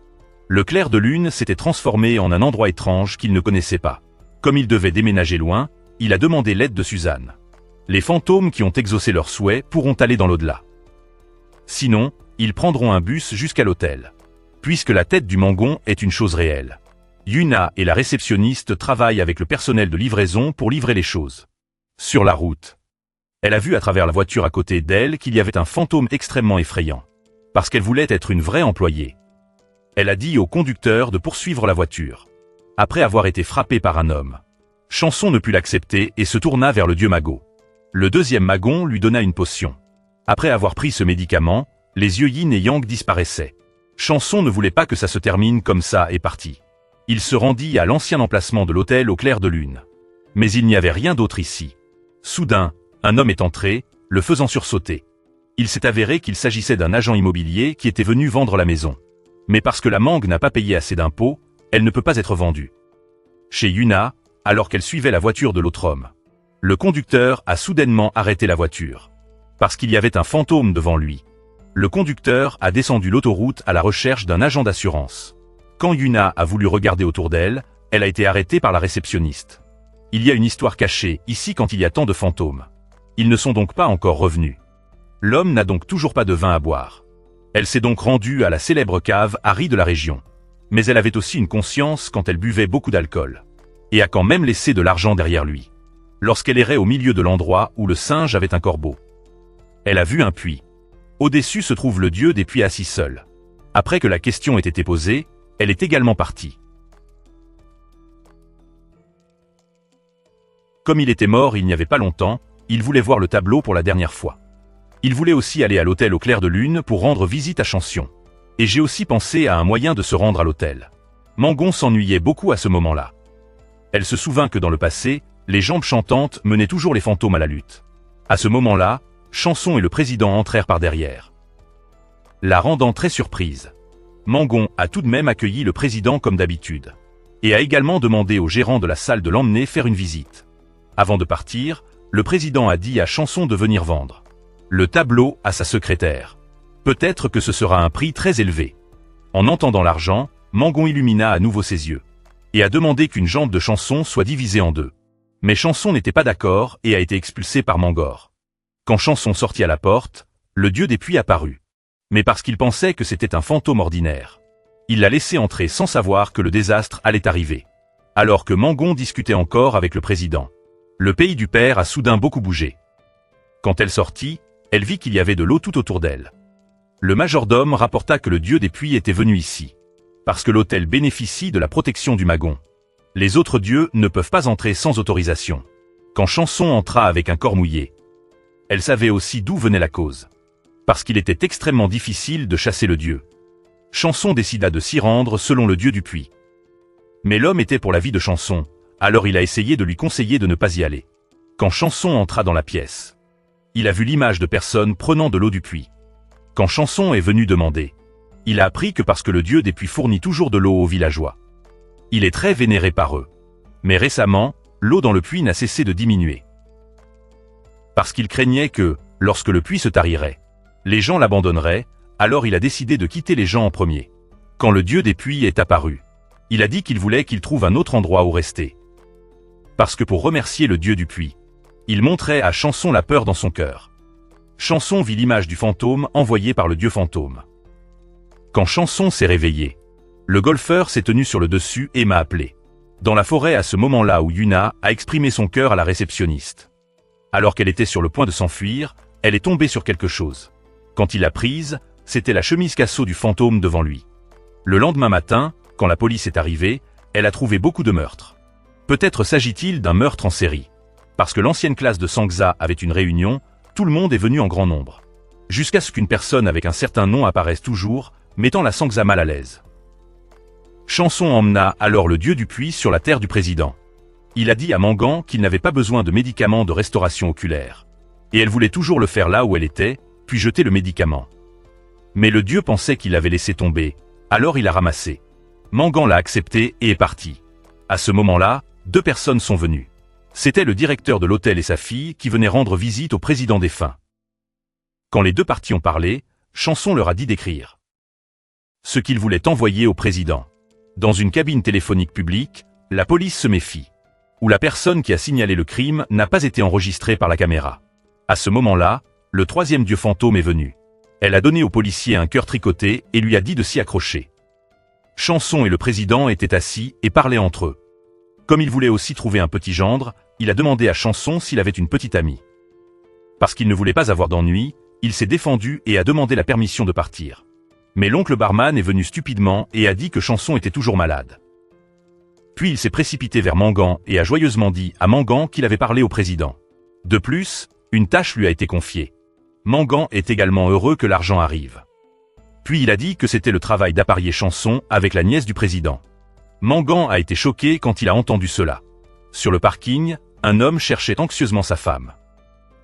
A: le clair de lune s'était transformé en un endroit étrange qu'il ne connaissait pas. Comme il devait déménager loin, il a demandé l'aide de Suzanne. Les fantômes qui ont exaucé leurs souhaits pourront aller dans l'au-delà. Sinon, ils prendront un bus jusqu'à l'hôtel. Puisque la tête du Mangon est une chose réelle. Yuna et la réceptionniste travaillent avec le personnel de livraison pour livrer les choses. Sur la route, elle a vu à travers la voiture à côté d'elle qu'il y avait un fantôme extrêmement effrayant. Parce qu'elle voulait être une vraie employée. Elle a dit au conducteur de poursuivre la voiture. Après avoir été frappée par un homme, Chanson ne put l'accepter et se tourna vers le dieu Mago. Le deuxième Magon lui donna une potion. Après avoir pris ce médicament, les yeux Yin et Yang disparaissaient. Chanson ne voulait pas que ça se termine comme ça et partit. Il se rendit à l'ancien emplacement de l'hôtel au clair de lune. Mais il n'y avait rien d'autre ici. Soudain, un homme est entré, le faisant sursauter. Il s'est avéré qu'il s'agissait d'un agent immobilier qui était venu vendre la maison. Mais parce que la mangue n'a pas payé assez d'impôts, elle ne peut pas être vendue. Chez Yuna, alors qu'elle suivait la voiture de l'autre homme, le conducteur a soudainement arrêté la voiture. Parce qu'il y avait un fantôme devant lui. Le conducteur a descendu l'autoroute à la recherche d'un agent d'assurance. Quand Yuna a voulu regarder autour d'elle, elle a été arrêtée par la réceptionniste. Il y a une histoire cachée ici quand il y a tant de fantômes. Ils ne sont donc pas encore revenus. L'homme n'a donc toujours pas de vin à boire. Elle s'est donc rendue à la célèbre cave Harry de la région. Mais elle avait aussi une conscience quand elle buvait beaucoup d'alcool. Et a quand même laissé de l'argent derrière lui. Lorsqu'elle errait au milieu de l'endroit où le singe avait un corbeau. Elle a vu un puits. Au-dessus se trouve le dieu des puits assis seul. Après que la question ait été posée, elle est également partie. Comme il était mort il n'y avait pas longtemps, il voulait voir le tableau pour la dernière fois. Il voulait aussi aller à l'hôtel au clair de lune pour rendre visite à Chanson. Et j'ai aussi pensé à un moyen de se rendre à l'hôtel. Mangon s'ennuyait beaucoup à ce moment-là. Elle se souvint que dans le passé, les jambes chantantes menaient toujours les fantômes à la lutte. À ce moment-là, Chanson et le président entrèrent par derrière. La rendant très surprise. Mangon a tout de même accueilli le président comme d'habitude. Et a également demandé au gérant de la salle de l'emmener faire une visite. Avant de partir, le président a dit à Chanson de venir vendre le tableau à sa secrétaire. Peut-être que ce sera un prix très élevé. En entendant l'argent, Mangon illumina à nouveau ses yeux. Et a demandé qu'une jambe de Chanson soit divisée en deux. Mais Chanson n'était pas d'accord et a été expulsé par Mangor. Quand Chanson sortit à la porte, le dieu des puits apparut. Mais parce qu'il pensait que c'était un fantôme ordinaire. Il l'a laissé entrer sans savoir que le désastre allait arriver. Alors que Mangon discutait encore avec le président. Le pays du père a soudain beaucoup bougé. Quand elle sortit, elle vit qu'il y avait de l'eau tout autour d'elle. Le majordome rapporta que le dieu des puits était venu ici. Parce que l'hôtel bénéficie de la protection du Magon. Les autres dieux ne peuvent pas entrer sans autorisation. Quand Chanson entra avec un corps mouillé, elle savait aussi d'où venait la cause. Parce qu'il était extrêmement difficile de chasser le dieu. Chanson décida de s'y rendre selon le dieu du puits. Mais l'homme était pour la vie de Chanson, alors il a essayé de lui conseiller de ne pas y aller. Quand Chanson entra dans la pièce, il a vu l'image de personnes prenant de l'eau du puits. Quand Chanson est venu demander, il a appris que parce que le dieu des puits fournit toujours de l'eau aux villageois, il est très vénéré par eux. Mais récemment, l'eau dans le puits n'a cessé de diminuer. Parce qu'il craignait que, lorsque le puits se tarirait, les gens l'abandonneraient, alors il a décidé de quitter les gens en premier. Quand le dieu des puits est apparu, il a dit qu'il voulait qu'il trouve un autre endroit où rester. Parce que pour remercier le dieu du puits, il montrait à Chanson la peur dans son cœur. Chanson vit l'image du fantôme envoyé par le dieu fantôme. Quand Chanson s'est réveillé, le golfeur s'est tenu sur le dessus et m'a appelé. Dans la forêt à ce moment-là où Yuna a exprimé son cœur à la réceptionniste. Alors qu'elle était sur le point de s'enfuir, elle est tombée sur quelque chose. Quand il l'a prise, c'était la chemise Casso du fantôme devant lui. Le lendemain matin, quand la police est arrivée, elle a trouvé beaucoup de meurtres. Peut-être s'agit-il d'un meurtre en série. Parce que l'ancienne classe de Sangza avait une réunion, tout le monde est venu en grand nombre. Jusqu'à ce qu'une personne avec un certain nom apparaisse toujours, mettant la Sangza mal à l'aise. Chanson emmena alors le dieu du puits sur la terre du président. Il a dit à Mangan qu'il n'avait pas besoin de médicaments de restauration oculaire. Et elle voulait toujours le faire là où elle était, puis jeter le médicament. Mais le dieu pensait qu'il l'avait laissé tomber, alors il a ramassé. Mangan l'a accepté et est parti. À ce moment-là, 2 personnes sont venues. C'était le directeur de l'hôtel et sa fille qui venaient rendre visite au président défunt. Quand les 2 parties ont parlé, Chanson leur a dit d'écrire ce qu'ils voulaient envoyer au président. Dans une cabine téléphonique publique, la police se méfie. Où la personne qui a signalé le crime n'a pas été enregistrée par la caméra. À ce moment-là, le 3e dieu fantôme est venu. Elle a donné au policier un cœur tricoté et lui a dit de s'y accrocher. Chanson et le président étaient assis et parlaient entre eux. Comme il voulait aussi trouver un petit gendre, il a demandé à Chanson s'il avait une petite amie. Parce qu'il ne voulait pas avoir d'ennui, il s'est défendu et a demandé la permission de partir. Mais l'oncle barman est venu stupidement et a dit que Chanson était toujours malade. Puis il s'est précipité vers Mangan et a joyeusement dit à Mangan qu'il avait parlé au président. De plus, une tâche lui a été confiée. Mangan est également heureux que l'argent arrive. Puis il a dit que c'était le travail d'apparier Chanson avec la nièce du président. Mangan a été choqué quand il a entendu cela. Sur le parking, un homme cherchait anxieusement sa femme.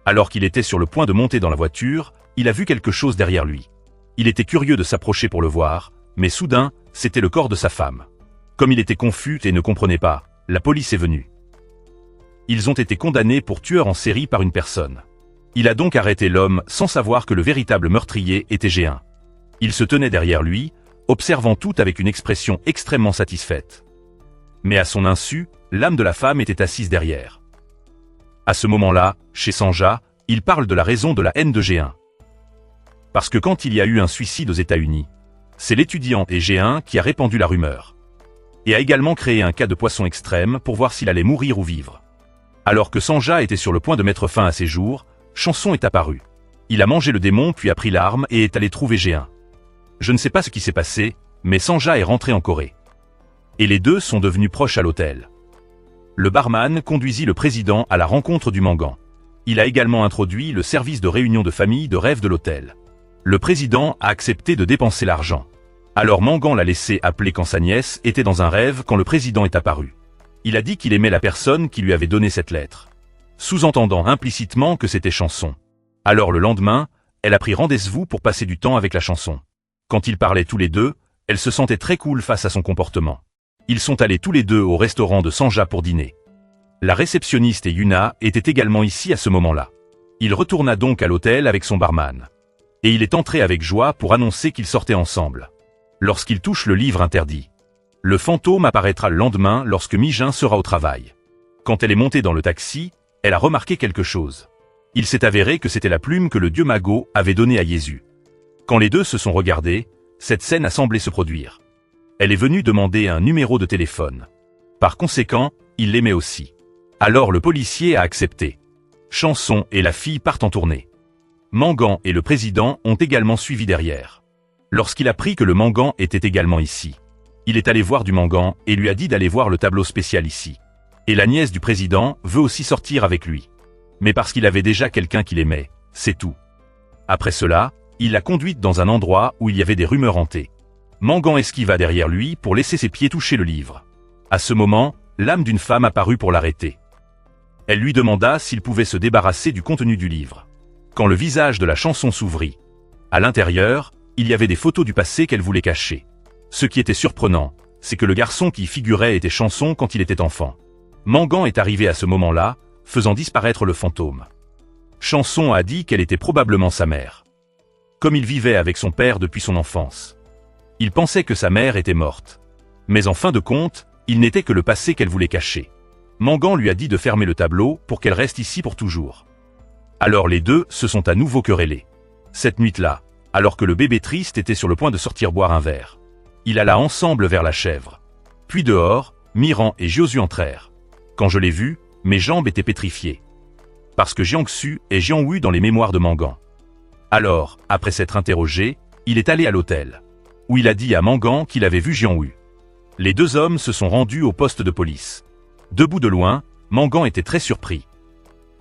A: Alors qu'il était sur le point de monter dans la voiture, il a vu quelque chose derrière lui. Il était curieux de s'approcher pour le voir, mais soudain, c'était le corps de sa femme. Comme il était confus et ne comprenait pas, la police est venue. Ils ont été condamnés pour tueur en série par une personne. Il a donc arrêté l'homme sans savoir que le véritable meurtrier était G1. Il se tenait derrière lui, observant tout avec une expression extrêmement satisfaite. Mais à son insu, l'âme de la femme était assise derrière. À ce moment-là, chez Sanja, il parle de la raison de la haine de G1. Parce que quand il y a eu un suicide aux États-Unis, c'est l'étudiant et G1 qui a répandu la rumeur. Et a également créé un cas de poisson extrême pour voir s'il allait mourir ou vivre. Alors que Sanja était sur le point de mettre fin à ses jours, Chanson est apparu. Il a mangé le démon puis a pris l'arme et est allé trouver G1. Je ne sais pas ce qui s'est passé, mais Sanja est rentré en Corée. Et les 2 sont devenus proches à l'hôtel. Le barman conduisit le président à la rencontre du Mangan. Il a également introduit le service de réunion de famille de rêve de l'hôtel. Le président a accepté de dépenser l'argent. Alors Mangan l'a laissé appeler quand sa nièce était dans un rêve quand le président est apparu. Il a dit qu'il aimait la personne qui lui avait donné cette lettre. Sous-entendant implicitement que c'était Chanson. Alors le lendemain, elle a pris rendez-vous pour passer du temps avec la Chanson. Quand ils parlaient tous les 2, elle se sentait très cool face à son comportement. Ils sont allés tous les 2 au restaurant de Sanja pour dîner. La réceptionniste et Yuna étaient également ici à ce moment-là. Il retourna donc à l'hôtel avec son barman. Et il est entré avec joie pour annoncer qu'ils sortaient ensemble. Lorsqu'il touche le livre interdit. Le fantôme apparaîtra le lendemain lorsque Mijin sera au travail. Quand elle est montée dans le taxi, elle a remarqué quelque chose. Il s'est avéré que c'était la plume que le dieu Mago avait donnée à Jésus. Quand les 2 se sont regardés, cette scène a semblé se produire. Elle est venue demander un numéro de téléphone. Par conséquent, il l'aimait aussi. Alors le policier a accepté. Chanson et la fille partent en tournée. Mangan et le président ont également suivi derrière. Lorsqu'il a appris que le Mangan était également ici, Il est allé voir du Mangan et lui a dit d'aller voir le tableau spécial ici. Et la nièce du président veut aussi sortir avec lui. Mais parce qu'il avait déjà quelqu'un qu'il aimait, c'est tout. Après cela, il l'a conduite dans un endroit où il y avait des rumeurs hantées. Mangan esquiva derrière lui pour laisser ses pieds toucher le livre. À ce moment, l'âme d'une femme apparut pour l'arrêter. Elle lui demanda s'il pouvait se débarrasser du contenu du livre. Quand le visage de la chanson s'ouvrit, à l'intérieur, il y avait des photos du passé qu'elle voulait cacher. Ce qui était surprenant, c'est que le garçon qui y figurait était Chanson quand il était enfant. Mangan est arrivé à ce moment-là, faisant disparaître le fantôme. Chanson a dit qu'elle était probablement sa mère. Comme il vivait avec son père depuis son enfance. Il pensait que sa mère était morte. Mais en fin de compte, il n'était que le passé qu'elle voulait cacher. Mangan lui a dit de fermer le tableau pour qu'elle reste ici pour toujours. Alors les deux se sont à nouveau querellés. Cette nuit-là, alors que le bébé triste était sur le point de sortir boire un verre, il alla ensemble vers la chèvre. Puis dehors, Miran et Jiosu entrèrent. Quand je l'ai vu, mes jambes étaient pétrifiées. Parce que Jiangsu est Jianwu dans les mémoires de Mangan. Alors, après s'être interrogé, il est allé à l'hôtel, où il a dit à Mangan qu'il avait vu Jianwu. Les deux hommes se sont rendus au poste de police. Debout de loin, Mangan était très surpris.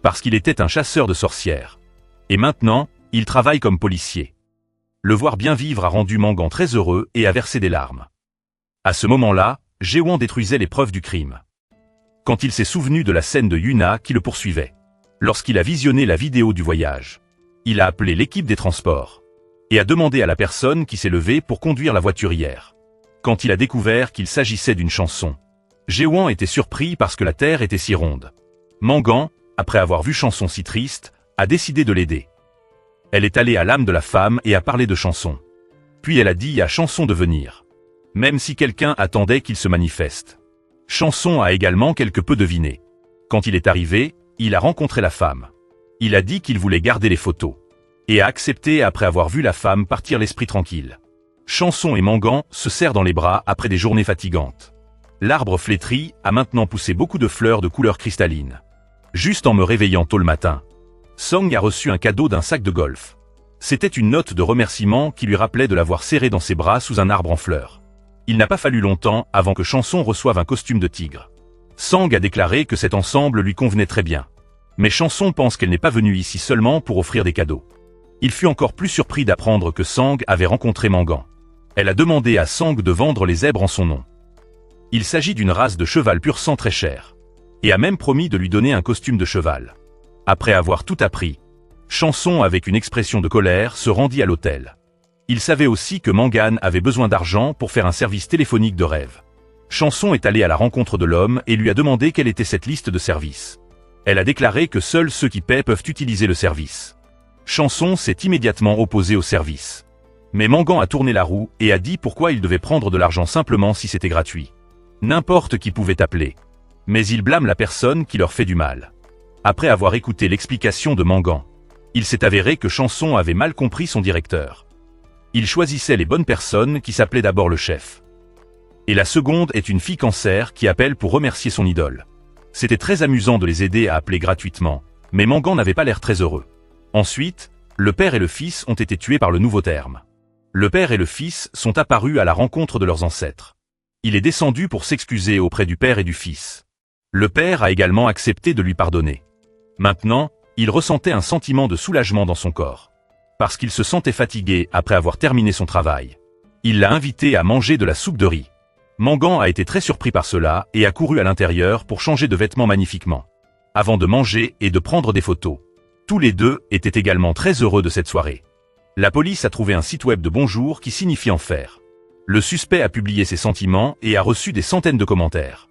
A: Parce qu'il était un chasseur de sorcières. Et maintenant, il travaille comme policier. Le voir bien vivre a rendu Mangan très heureux et a versé des larmes. À ce moment-là, Jewan détruisait les preuves du crime. Quand il s'est souvenu de la scène de Yuna qui le poursuivait. Lorsqu'il a visionné la vidéo du voyage, il a appelé l'équipe des transports et a demandé à la personne qui s'est levée pour conduire la voiturière. Quand il a découvert qu'il s'agissait d'une chanson, Jewan était surpris parce que la terre était si ronde. Mangan, après avoir vu Chanson si triste, a décidé de l'aider. Elle est allée à l'âme de la femme et a parlé de Chanson. Puis elle a dit à Chanson de venir. Même si quelqu'un attendait qu'il se manifeste. Chanson a également quelque peu deviné. Quand il est arrivé, il a rencontré la femme. Il a dit qu'il voulait garder les photos. Et a accepté après avoir vu la femme partir l'esprit tranquille. Chanson et Mangan se serrent dans les bras après des journées fatigantes. L'arbre flétri a maintenant poussé beaucoup de fleurs de couleur cristalline. Juste en me réveillant tôt le matin, Song a reçu un cadeau d'un sac de golf. C'était une note de remerciement qui lui rappelait de l'avoir serré dans ses bras sous un arbre en fleurs. Il n'a pas fallu longtemps avant que Chanson reçoive un costume de tigre. Sang a déclaré que cet ensemble lui convenait très bien. Mais Chanson pense qu'elle n'est pas venue ici seulement pour offrir des cadeaux. Il fut encore plus surpris d'apprendre que Sang avait rencontré Mangan. Elle a demandé à Sang de vendre les zèbres en son nom. Il s'agit d'une race de cheval pur sang très chère. Et a même promis de lui donner un costume de cheval. Après avoir tout appris, Chanson avec une expression de colère se rendit à l'hôtel. Il savait aussi que Mangan avait besoin d'argent pour faire un service téléphonique de rêve. Chanson est allée à la rencontre de l'homme et lui a demandé quelle était cette liste de services. Elle a déclaré que seuls ceux qui paient peuvent utiliser le service. Chanson s'est immédiatement opposé au service. Mais Mangan a tourné la roue et a dit pourquoi il devait prendre de l'argent simplement si c'était gratuit. N'importe qui pouvait appeler. Mais il blâme la personne qui leur fait du mal. Après avoir écouté l'explication de Mangan, il s'est avéré que Chanson avait mal compris son directeur. Il choisissait les bonnes personnes qui s'appelaient d'abord le chef. Et la seconde est une fille cancer qui appelle pour remercier son idole. C'était très amusant de les aider à appeler gratuitement, mais Mangan n'avait pas l'air très heureux. Ensuite, le père et le fils ont été tués par le nouveau terme. Le père et le fils sont apparus à la rencontre de leurs ancêtres. Il est descendu pour s'excuser auprès du père et du fils. Le père a également accepté de lui pardonner. Maintenant, il ressentait un sentiment de soulagement dans son corps. Parce qu'il se sentait fatigué après avoir terminé son travail. Il l'a invité à manger de la soupe de riz. Mangan a été très surpris par cela et a couru à l'intérieur pour changer de vêtements magnifiquement. Avant de manger et de prendre des photos. Tous les deux étaient également très heureux de cette soirée. La police a trouvé un site web de bonjour qui signifie enfer. Le suspect a publié ses sentiments et a reçu des centaines de commentaires.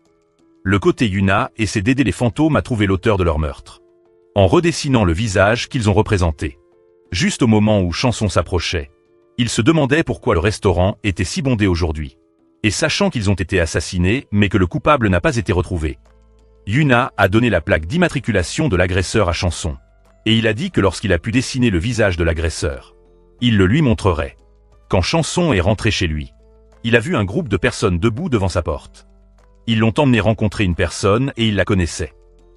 A: Le côté Yuna essaie d'aider les fantômes à trouver l'auteur de leur meurtre. En redessinant le visage qu'ils ont représenté. Juste au moment où Chanson s'approchait, ils se demandaient pourquoi le restaurant était si bondé aujourd'hui. Et sachant qu'ils ont été assassinés mais que le coupable n'a pas été retrouvé. Yuna a donné la plaque d'immatriculation de l'agresseur à Chanson. Et il a dit que lorsqu'il a pu dessiner le visage de l'agresseur, il le lui montrerait. Quand Chanson est rentré chez lui, il a vu un groupe de personnes debout devant sa porte. Ils l'ont emmené rencontrer une personne et il la connaissait.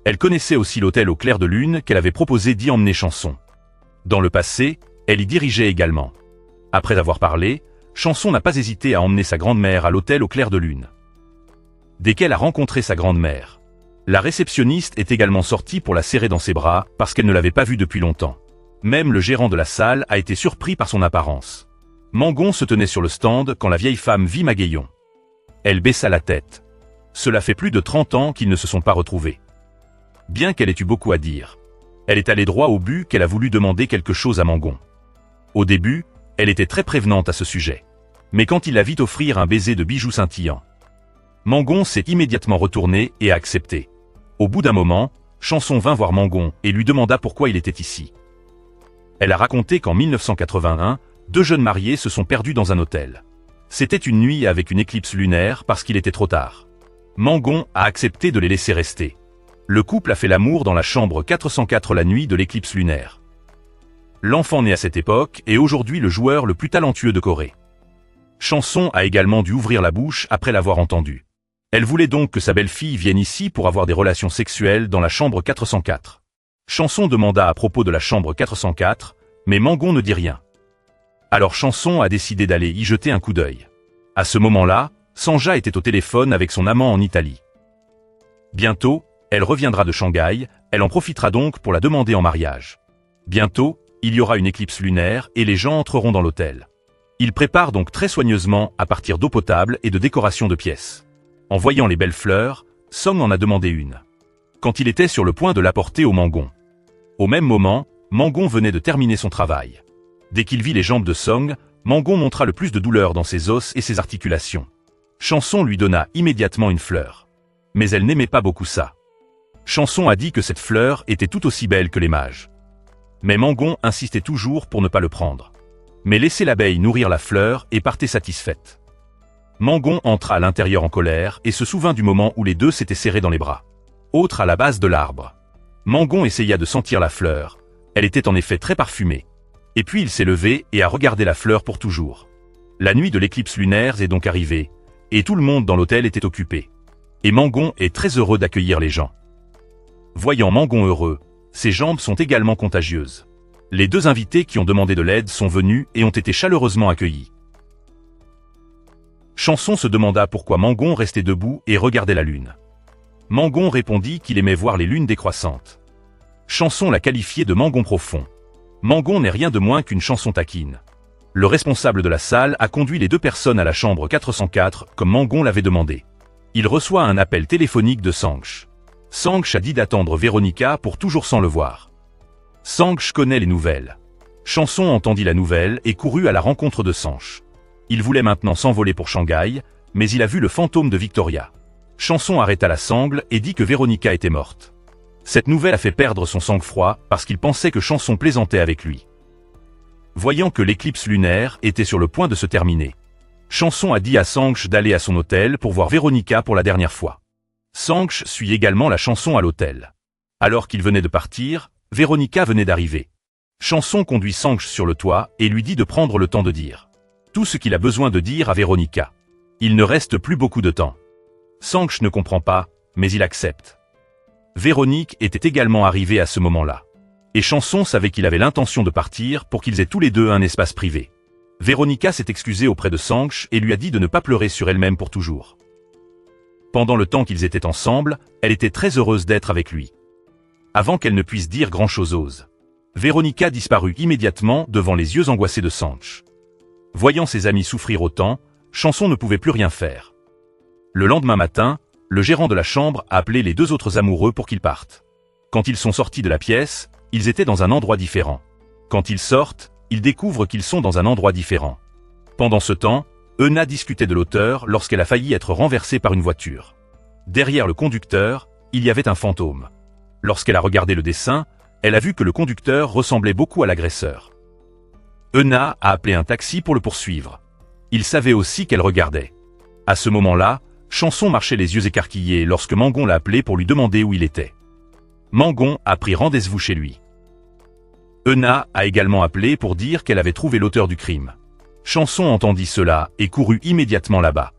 A: Elle connaissait aussi l'hôtel au clair de lune qu'elle avait proposé d'y emmener Chanson. Dans le passé, elle y dirigeait également. Après avoir parlé, Chanson n'a pas hésité à emmener sa grand-mère à l'hôtel au clair de lune. Dès qu'elle a rencontré sa grand-mère, la réceptionniste est également sortie pour la serrer dans ses bras parce qu'elle ne l'avait pas vue depuis longtemps. Même le gérant de la salle a été surpris par son apparence. Mangon se tenait sur le stand quand la vieille femme vit Magayon. Elle baissa la tête. Cela fait plus de 30 ans qu'ils ne se sont pas retrouvés. Bien qu'elle ait eu beaucoup à dire, elle est allée droit au but qu'elle a voulu demander quelque chose à Mangon. Au début, elle était très prévenante à ce sujet. Mais quand il la vit offrir un baiser de bijoux scintillants, Mangon s'est immédiatement retourné et a accepté. Au bout d'un moment, Chanson vint voir Mangon et lui demanda pourquoi il était ici. Elle a raconté qu'en 1981, 2 jeunes mariés se sont perdus dans un hôtel. C'était une nuit avec une éclipse lunaire parce qu'il était trop tard. Mangon a accepté de les laisser rester. Le couple a fait l'amour dans la chambre 404 la nuit de l'éclipse lunaire. L'enfant né à cette époque est aujourd'hui le joueur le plus talentueux de Corée. Chanson a également dû ouvrir la bouche après l'avoir entendu. Elle voulait donc que sa belle-fille vienne ici pour avoir des relations sexuelles dans la chambre 404. Chanson demanda à propos de la chambre 404, mais Mangon ne dit rien. Alors Chanson a décidé d'aller y jeter un coup d'œil. À ce moment-là, Sanja était au téléphone avec son amant en Italie. Bientôt, elle reviendra de Shanghai, elle en profitera donc pour la demander en mariage. Bientôt, il y aura une éclipse lunaire et les gens entreront dans l'hôtel. Il prépare donc très soigneusement à partir d'eau potable et de décorations de pièces. En voyant les belles fleurs, Song en a demandé une. Quand il était sur le point de l'apporter au Mangon. Au même moment, Mangon venait de terminer son travail. Dès qu'il vit les jambes de Song, Mangon montra le plus de douleur dans ses os et ses articulations. Chanson lui donna immédiatement une fleur. Mais elle n'aimait pas beaucoup ça. Chanson a dit que cette fleur était tout aussi belle que les mages. Mais Mangon insistait toujours pour ne pas le prendre. Mais laissait l'abeille nourrir la fleur et partait satisfaite. Mangon entra à l'intérieur en colère et se souvint du moment où les deux s'étaient serrés dans les bras. Autre à la base de l'arbre. Mangon essaya de sentir la fleur. Elle était en effet très parfumée. Et puis il s'est levé et a regardé la fleur pour toujours. La nuit de l'éclipse lunaire est donc arrivée, et tout le monde dans l'hôtel était occupé. Et Mangon est très heureux d'accueillir les gens. Voyant Mangon heureux, ses jambes sont également contagieuses. Les 2 invités qui ont demandé de l'aide sont venus et ont été chaleureusement accueillis. Chanson se demanda pourquoi Mangon restait debout et regardait la lune. Mangon répondit qu'il aimait voir les lunes décroissantes. Chanson l'a qualifié de Mangon profond. Mangon n'est rien de moins qu'une chanson taquine. Le responsable de la salle a conduit les 2 personnes à la chambre 404 comme Mangon l'avait demandé. Il reçoit un appel téléphonique de Sangch. Sangch a dit d'attendre Véronica pour toujours sans le voir. Sangch connaît les nouvelles. Chanson entendit la nouvelle et courut à la rencontre de Sangch. Il voulait maintenant s'envoler pour Shanghai, mais il a vu le fantôme de Victoria. Chanson arrêta la sangle et dit que Véronica était morte. Cette nouvelle a fait perdre son sang-froid parce qu'il pensait que Chanson plaisantait avec lui. Voyant que l'éclipse lunaire était sur le point de se terminer, Chanson a dit à Sangch d'aller à son hôtel pour voir Véronica pour la dernière fois. Sangch suit également la Chanson à l'hôtel. Alors qu'il venait de partir, Véronica venait d'arriver. Chanson conduit Sangch sur le toit et lui dit de prendre le temps de dire tout ce qu'il a besoin de dire à Véronica. Il ne reste plus beaucoup de temps. Sangch ne comprend pas, mais il accepte. Véronique était également arrivée à ce moment-là. Et Chanson savait qu'il avait l'intention de partir pour qu'ils aient tous les 2 un espace privé. Véronica s'est excusée auprès de Sangch et lui a dit de ne pas pleurer sur elle-même pour toujours. Pendant le temps qu'ils étaient ensemble, elle était très heureuse d'être avec lui. Avant qu'elle ne puisse dire grand-chose, Véronica disparut immédiatement devant les yeux angoissés de Sangch. Voyant ses amis souffrir autant, Chanson ne pouvait plus rien faire. Le lendemain matin, le gérant de la chambre a appelé les 2 autres amoureux pour qu'ils partent. Quand ils sont sortis de la pièce, ils étaient dans un endroit différent. Quand ils sortent, ils découvrent qu'ils sont dans un endroit différent. Pendant ce temps, Euna discutait de l'auteur lorsqu'elle a failli être renversée par une voiture. Derrière le conducteur, il y avait un fantôme. Lorsqu'elle a regardé le dessin, elle a vu que le conducteur ressemblait beaucoup à l'agresseur. Euna a appelé un taxi pour le poursuivre. Il savait aussi qu'elle regardait. À ce moment-là, Chanson marchait les yeux écarquillés lorsque Mangon l'a appelé pour lui demander où il était. Mangon a pris rendez-vous chez lui. Euna a également appelé pour dire qu'elle avait trouvé l'auteur du crime. Chanson entendit cela et courut immédiatement là-bas.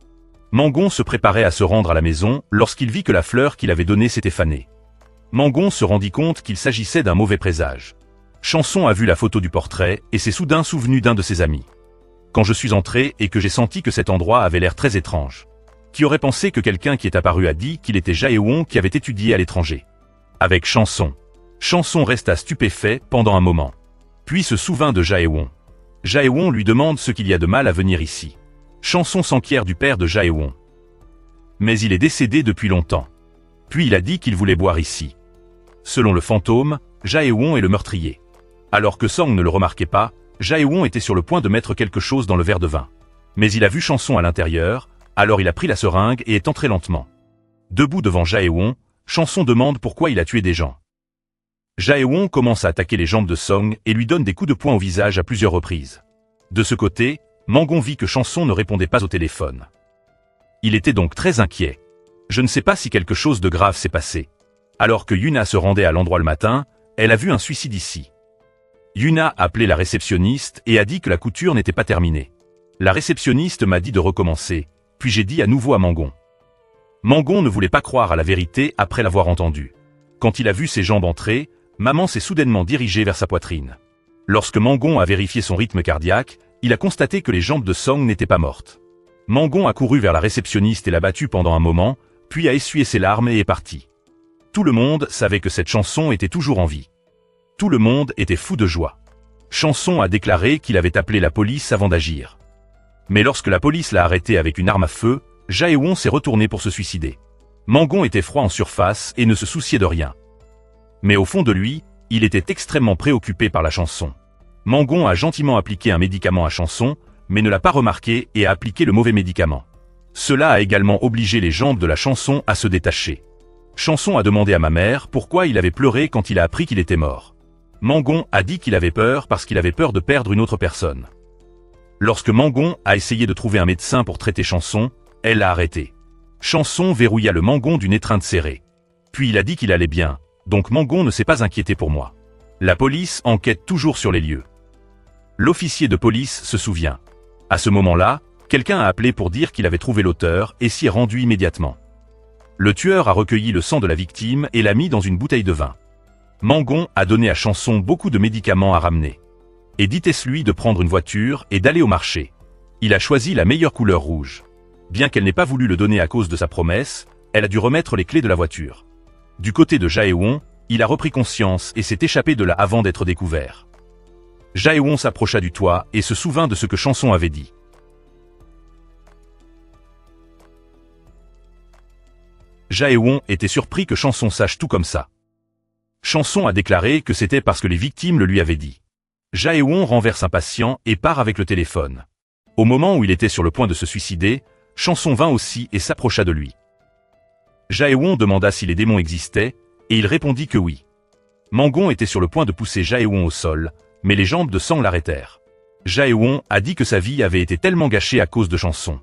A: Mangon se préparait à se rendre à la maison lorsqu'il vit que la fleur qu'il avait donnée s'était fanée. Mangon se rendit compte qu'il s'agissait d'un mauvais présage. Chanson a vu la photo du portrait et s'est soudain souvenu d'un de ses amis. quand je suis entré et que j'ai senti que cet endroit avait l'air très étrange. Qui aurait pensé que quelqu'un qui est apparu a dit qu'il était Jae-won qui avait étudié à l'étranger. Avec Chanson. Chanson resta stupéfait pendant un moment. Puis se souvint de Jae-won. Jae-won lui demande ce qu'il y a de mal à venir ici. Chanson s'enquiert du père de Jae-won. Mais il est décédé depuis longtemps. Puis il a dit qu'il voulait boire ici. Selon le fantôme, Jae-won est le meurtrier. Alors que Song ne le remarquait pas, Jae-won était sur le point de mettre quelque chose dans le verre de vin. Mais il a vu Chanson à l'intérieur, alors il a pris la seringue et est entré lentement. Debout devant Jae-won, Chanson demande pourquoi il a tué des gens. Jae-won commence à attaquer les jambes de Song et lui donne des coups de poing au visage à plusieurs reprises. De ce côté, Mangon vit que Chanson ne répondait pas au téléphone. Il était donc très inquiet. Je ne sais pas si quelque chose de grave s'est passé. Alors que Yuna se rendait à l'endroit le matin, elle a vu un suicide ici. Yuna a appelé la réceptionniste et a dit que la couture n'était pas terminée. La réceptionniste m'a dit de recommencer, puis j'ai dit à nouveau à Mangon. Mangon ne voulait pas croire à la vérité après l'avoir entendu. Quand il a vu ses jambes entrer, maman s'est soudainement dirigée vers sa poitrine. Lorsque Mangon a vérifié son rythme cardiaque, il a constaté que les jambes de Song n'étaient pas mortes. Mangon a couru vers la réceptionniste et l'a battue pendant un moment, puis a essuyé ses larmes et est parti. Tout le monde savait que cette Chanson était toujours en vie. Tout le monde était fou de joie. Chanson a déclaré qu'il avait appelé la police avant d'agir. Mais lorsque la police l'a arrêté avec une arme à feu, Jae-won s'est retourné pour se suicider. Mangon était froid en surface et ne se souciait de rien. Mais au fond de lui, il était extrêmement préoccupé par la Chanson. Mangon a gentiment appliqué un médicament à Chanson, mais ne l'a pas remarqué et a appliqué le mauvais médicament. Cela a également obligé les jambes de la Chanson à se détacher. Chanson a demandé à ma mère pourquoi il avait pleuré quand il a appris qu'il était mort. Mangon a dit qu'il avait peur parce qu'il avait peur de perdre une autre personne. Lorsque Mangon a essayé de trouver un médecin pour traiter Chanson, elle l'a arrêté. Chanson verrouilla le Mangon d'une étreinte serrée. Puis il a dit qu'il allait bien, donc Mangon ne s'est pas inquiété pour moi. La police enquête toujours sur les lieux. L'officier de police se souvient. À ce moment-là, quelqu'un a appelé pour dire qu'il avait trouvé l'auteur et s'y est rendu immédiatement. Le tueur a recueilli le sang de la victime et l'a mis dans une bouteille de vin. Mangon a donné à Chanson beaucoup de médicaments à ramener. Et dites-lui de prendre une voiture et d'aller au marché. Il a choisi la meilleure couleur rouge. Bien qu'elle n'ait pas voulu le donner à cause de sa promesse, elle a dû remettre les clés de la voiture. Du côté de Jae-won, il a repris conscience et s'est échappé de là avant d'être découvert. Jae-won s'approcha du toit et se souvint de ce que Chanson avait dit. Jae-won était surpris que Chanson sache tout comme ça. Chanson a déclaré que c'était parce que les victimes le lui avaient dit. Jae-won renverse un patient et part avec le téléphone. Au moment où il était sur le point de se suicider, Chanson vint aussi et s'approcha de lui. Jae-won demanda si les démons existaient, et il répondit que oui. Mangon était sur le point de pousser Jae-won au sol, mais les jambes de Sang l'arrêtèrent. Jae-won a dit que sa vie avait été tellement gâchée à cause de Chanson.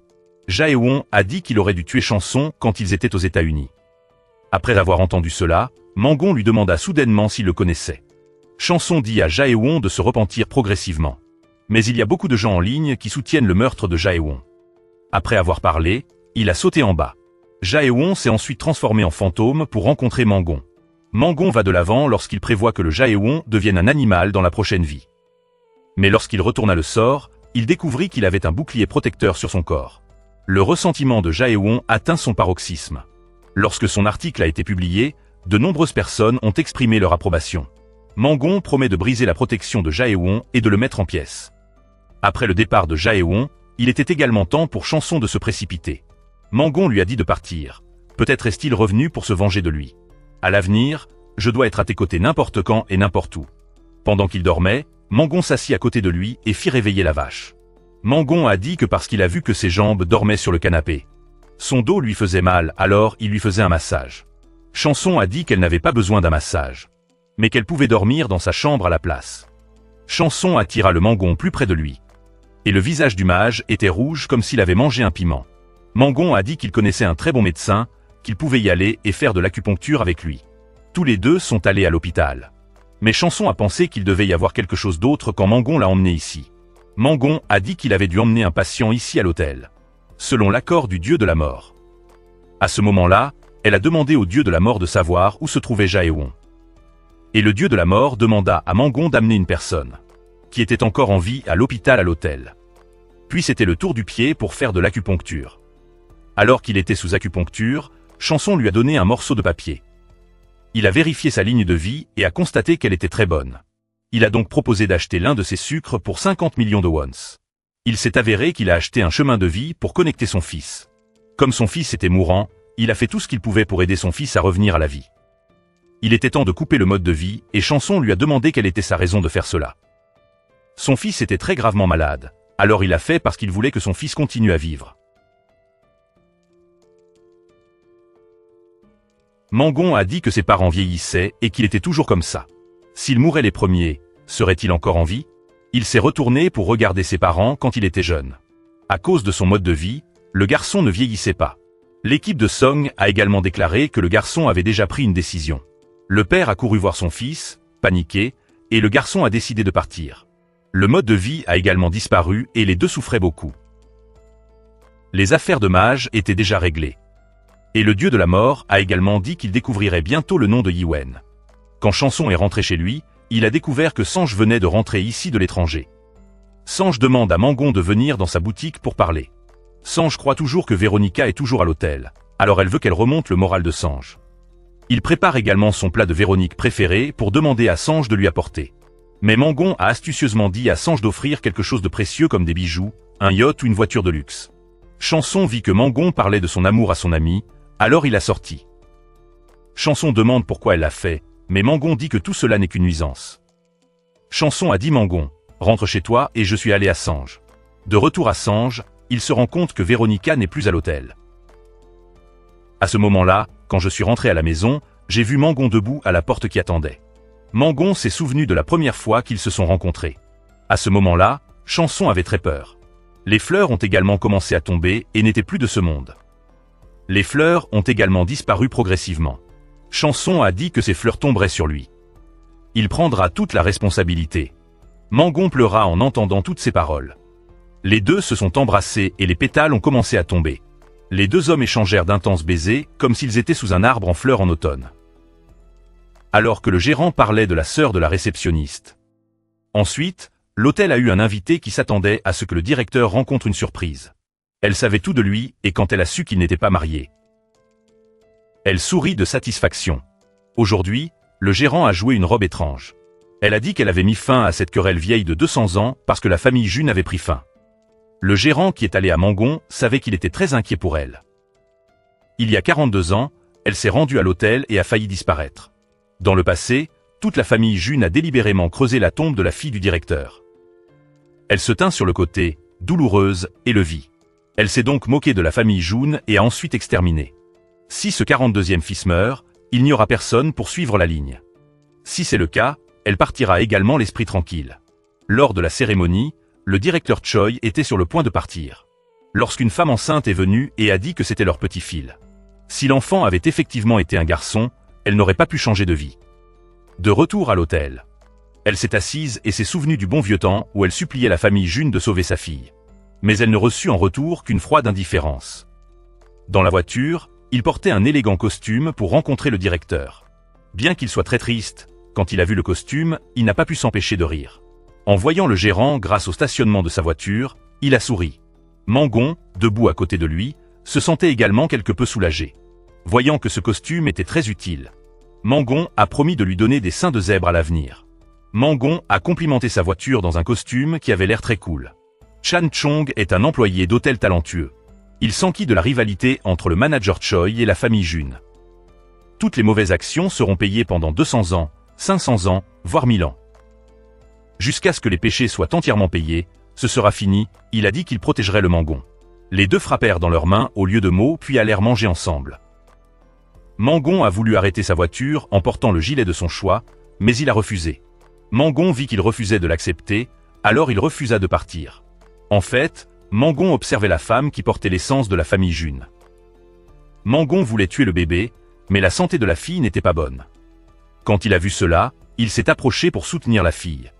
A: Jae-won a dit qu'il aurait dû tuer Chanson quand ils étaient aux États-Unis. Après avoir entendu cela, Mangon lui demanda soudainement s'il le connaissait. Chanson dit à Jae-won de se repentir progressivement. Mais il y a beaucoup de gens en ligne qui soutiennent le meurtre de Jae-won. Après avoir parlé, il a sauté en bas. Jae-won s'est ensuite transformé en fantôme pour rencontrer Mangon. Mangon va de l'avant lorsqu'il prévoit que le Jae-won devienne un animal dans la prochaine vie. Mais lorsqu'il retourna le sort, il découvrit qu'il avait un bouclier protecteur sur son corps. Le ressentiment de Jae-won atteint son paroxysme. Lorsque son article a été publié, de nombreuses personnes ont exprimé leur approbation. Mangon promet de briser la protection de Jae-won et de le mettre en pièces. Après le départ de Jae-won, il était également temps pour Chanson de se précipiter. Mangon lui a dit de partir. Peut-être est-il revenu pour se venger de lui. À l'avenir, je dois être à tes côtés n'importe quand et n'importe où. Pendant qu'il dormait, Mangon s'assit à côté de lui et fit réveiller la vache. Mangon a dit que parce qu'il a vu que ses jambes dormaient sur le canapé. Son dos lui faisait mal, alors il lui faisait un massage. Chanson a dit qu'elle n'avait pas besoin d'un massage, mais qu'elle pouvait dormir dans sa chambre à la place. Chanson attira le Mangon plus près de lui. Et le visage du mage était rouge comme s'il avait mangé un piment. Mangon a dit qu'il connaissait un très bon médecin, qu'il pouvait y aller et faire de l'acupuncture avec lui. Tous les deux sont allés à l'hôpital. Mais Chanson a pensé qu'il devait y avoir quelque chose d'autre quand Mangon l'a emmené ici. Mangon a dit qu'il avait dû emmener un patient ici à l'hôtel, selon l'accord du dieu de la mort. À ce moment-là, elle a demandé au dieu de la mort de savoir où se trouvait Jae-won. Et le dieu de la mort demanda à Mangon d'amener une personne, qui était encore en vie à l'hôpital à l'hôtel. Puis c'était le tour du pied pour faire de l'acupuncture. Alors qu'il était sous acupuncture, Chanson lui a donné un morceau de papier. Il a vérifié sa ligne de vie et a constaté qu'elle était très bonne. Il a donc proposé d'acheter l'un de ses sucres pour 50 millions de wons. Il s'est avéré qu'il a acheté un chemin de vie pour connecter son fils. Comme son fils était mourant, il a fait tout ce qu'il pouvait pour aider son fils à revenir à la vie. Il était temps de couper le mode de vie et Chanson lui a demandé quelle était sa raison de faire cela. Son fils était très gravement malade, alors il a fait parce qu'il voulait que son fils continue à vivre. Mangon a dit que ses parents vieillissaient et qu'il était toujours comme ça. S'il mourait les premiers, serait-il encore en vie? Il s'est retourné pour regarder ses parents quand il était jeune. À cause de son mode de vie, le garçon ne vieillissait pas. L'équipe de Song a également déclaré que le garçon avait déjà pris une décision. Le père a couru voir son fils, paniqué, et le garçon a décidé de partir. Le mode de vie a également disparu et les deux souffraient beaucoup. Les affaires de Mage étaient déjà réglées. Et le dieu de la mort a également dit qu'il découvrirait bientôt le nom de Yiwen. Quand Chanson est rentré chez lui, il a découvert que Sange venait de rentrer ici de l'étranger. Sange demande à Mangon de venir dans sa boutique pour parler. Sange croit toujours que Véronica est toujours à l'hôtel, alors elle veut qu'elle remonte le moral de Sange. Il prépare également son plat de Véronique préféré pour demander à Sange de lui apporter. Mais Mangon a astucieusement dit à Sange d'offrir quelque chose de précieux comme des bijoux, un yacht ou une voiture de luxe. Chanson vit que Mangon parlait de son amour à son ami, alors il a sorti. Chanson demande pourquoi elle l'a fait, mais Mangon dit que tout cela n'est qu'une nuisance. Chanson a dit Mangon, rentre chez toi et je suis allé à Sange. De retour à Sange, il se rend compte que Véronica n'est plus à l'hôtel. À ce moment-là, quand je suis rentré à la maison, j'ai vu Mangon debout à la porte qui attendait. Mangon s'est souvenu de la première fois qu'ils se sont rencontrés. À ce moment-là, Chanson avait très peur. Les fleurs ont également commencé à tomber et n'étaient plus de ce monde. Les fleurs ont également disparu progressivement. Chanson a dit que ces fleurs tomberaient sur lui. Il prendra toute la responsabilité. Mangon pleura en entendant toutes ces paroles. Les deux se sont embrassés et les pétales ont commencé à tomber. Les deux hommes échangèrent d'intenses baisers, comme s'ils étaient sous un arbre en fleurs en automne. Alors que le gérant parlait de la sœur de la réceptionniste. Ensuite, l'hôtel a eu un invité qui s'attendait à ce que le directeur rencontre une surprise. Elle savait tout de lui et quand elle a su qu'il n'était pas marié. Elle sourit de satisfaction. Aujourd'hui, le gérant a joué une robe étrange. Elle a dit qu'elle avait mis fin à cette querelle vieille de 200 ans parce que la famille June avait pris fin. Le gérant qui est allé à Mangon savait qu'il était très inquiet pour elle. Il y a 42 ans, elle s'est rendue à l'hôtel et a failli disparaître. Dans le passé, toute la famille June a délibérément creusé la tombe de la fille du directeur. Elle se tint sur le côté, douloureuse, et le vit. Elle s'est donc moquée de la famille June et a ensuite exterminé. Si ce 42e fils meurt, il n'y aura personne pour suivre la ligne. Si c'est le cas, elle partira également l'esprit tranquille. Lors de la cérémonie, le directeur Choi était sur le point de partir. Lorsqu'une femme enceinte est venue et a dit que c'était leur petit fil. Si l'enfant avait effectivement été un garçon, elle n'aurait pas pu changer de vie. De retour à l'hôtel. Elle s'est assise et s'est souvenue du bon vieux temps où elle suppliait la famille June de sauver sa fille. Mais elle ne reçut en retour qu'une froide indifférence. Dans la voiture, il portait un élégant costume pour rencontrer le directeur. Bien qu'il soit très triste, quand il a vu le costume, il n'a pas pu s'empêcher de rire. En voyant le gérant grâce au stationnement de sa voiture, il a souri. Mangon, debout à côté de lui, se sentait également quelque peu soulagé. Voyant que ce costume était très utile. Mangon a promis de lui donner des seins de zèbre à l'avenir. Mangon a complimenté sa voiture dans un costume qui avait l'air très cool. Chan Chong est un employé d'hôtel talentueux. Il s'enquit de la rivalité entre le manager Choi et la famille June. Toutes les mauvaises actions seront payées pendant 200 ans, 500 ans, voire 1000 ans. Jusqu'à ce que les péchés soient entièrement payés, ce sera fini, il a dit qu'il protégerait le Mangon. Les deux frappèrent dans leurs mains au lieu de mots puis allèrent manger ensemble. Mangon a voulu arrêter sa voiture en portant le gilet de son choix, mais il a refusé. Mangon vit qu'il refusait de l'accepter, alors il refusa de partir. En fait, Mangon observait la femme qui portait l'essence de la famille June. Mangon voulait tuer le bébé, mais la santé de la fille n'était pas bonne. Quand il a vu cela, il s'est approché pour soutenir la fille.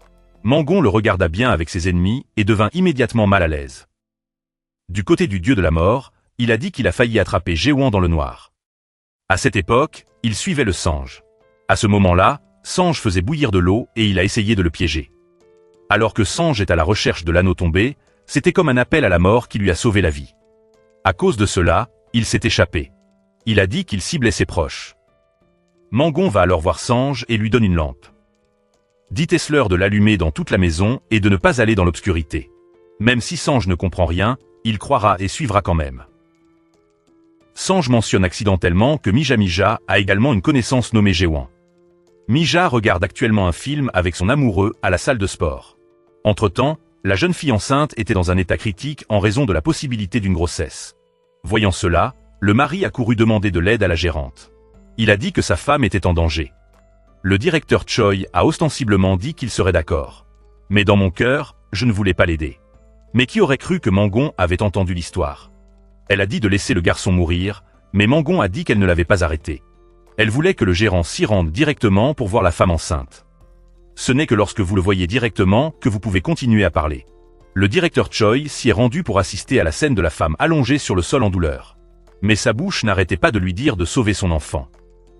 A: Mangon le regarda bien avec ses ennemis et devint immédiatement mal à l'aise. Du côté du dieu de la mort, il a dit qu'il a failli attraper Jewan dans le noir. À cette époque, il suivait le Sange. À ce moment-là, Sange faisait bouillir de l'eau et il a essayé de le piéger. Alors que Sange est à la recherche de l'anneau tombé, C'était comme un appel à la mort qui lui a sauvé la vie. À cause de cela, il s'est échappé. Il a dit qu'il ciblait ses proches. Mangon va alors voir Sange et lui donne une lampe. Dit Tesler de l'allumer dans toute la maison et de ne pas aller dans l'obscurité. Même si Sange ne comprend rien, il croira et suivra quand même. Sange mentionne accidentellement que Mija a également une connaissance nommée Jewan. Mija regarde actuellement un film avec son amoureux à la salle de sport. Entre-temps, la jeune fille enceinte était dans un état critique en raison de la possibilité d'une grossesse. Voyant cela, le mari a couru demander de l'aide à la gérante. Il a dit que sa femme était en danger. Le directeur Choi a ostensiblement dit qu'il serait d'accord. Mais dans mon cœur, je ne voulais pas l'aider. Mais qui aurait cru que Mangon avait entendu l'histoire? Elle a dit de laisser le garçon mourir, mais Mangon a dit qu'elle ne l'avait pas arrêté. Elle voulait que le gérant s'y rende directement pour voir la femme enceinte. Ce n'est que lorsque vous le voyez directement que vous pouvez continuer à parler. Le directeur Choi s'y est rendu pour assister à la scène de la femme allongée sur le sol en douleur. Mais sa bouche n'arrêtait pas de lui dire de sauver son enfant.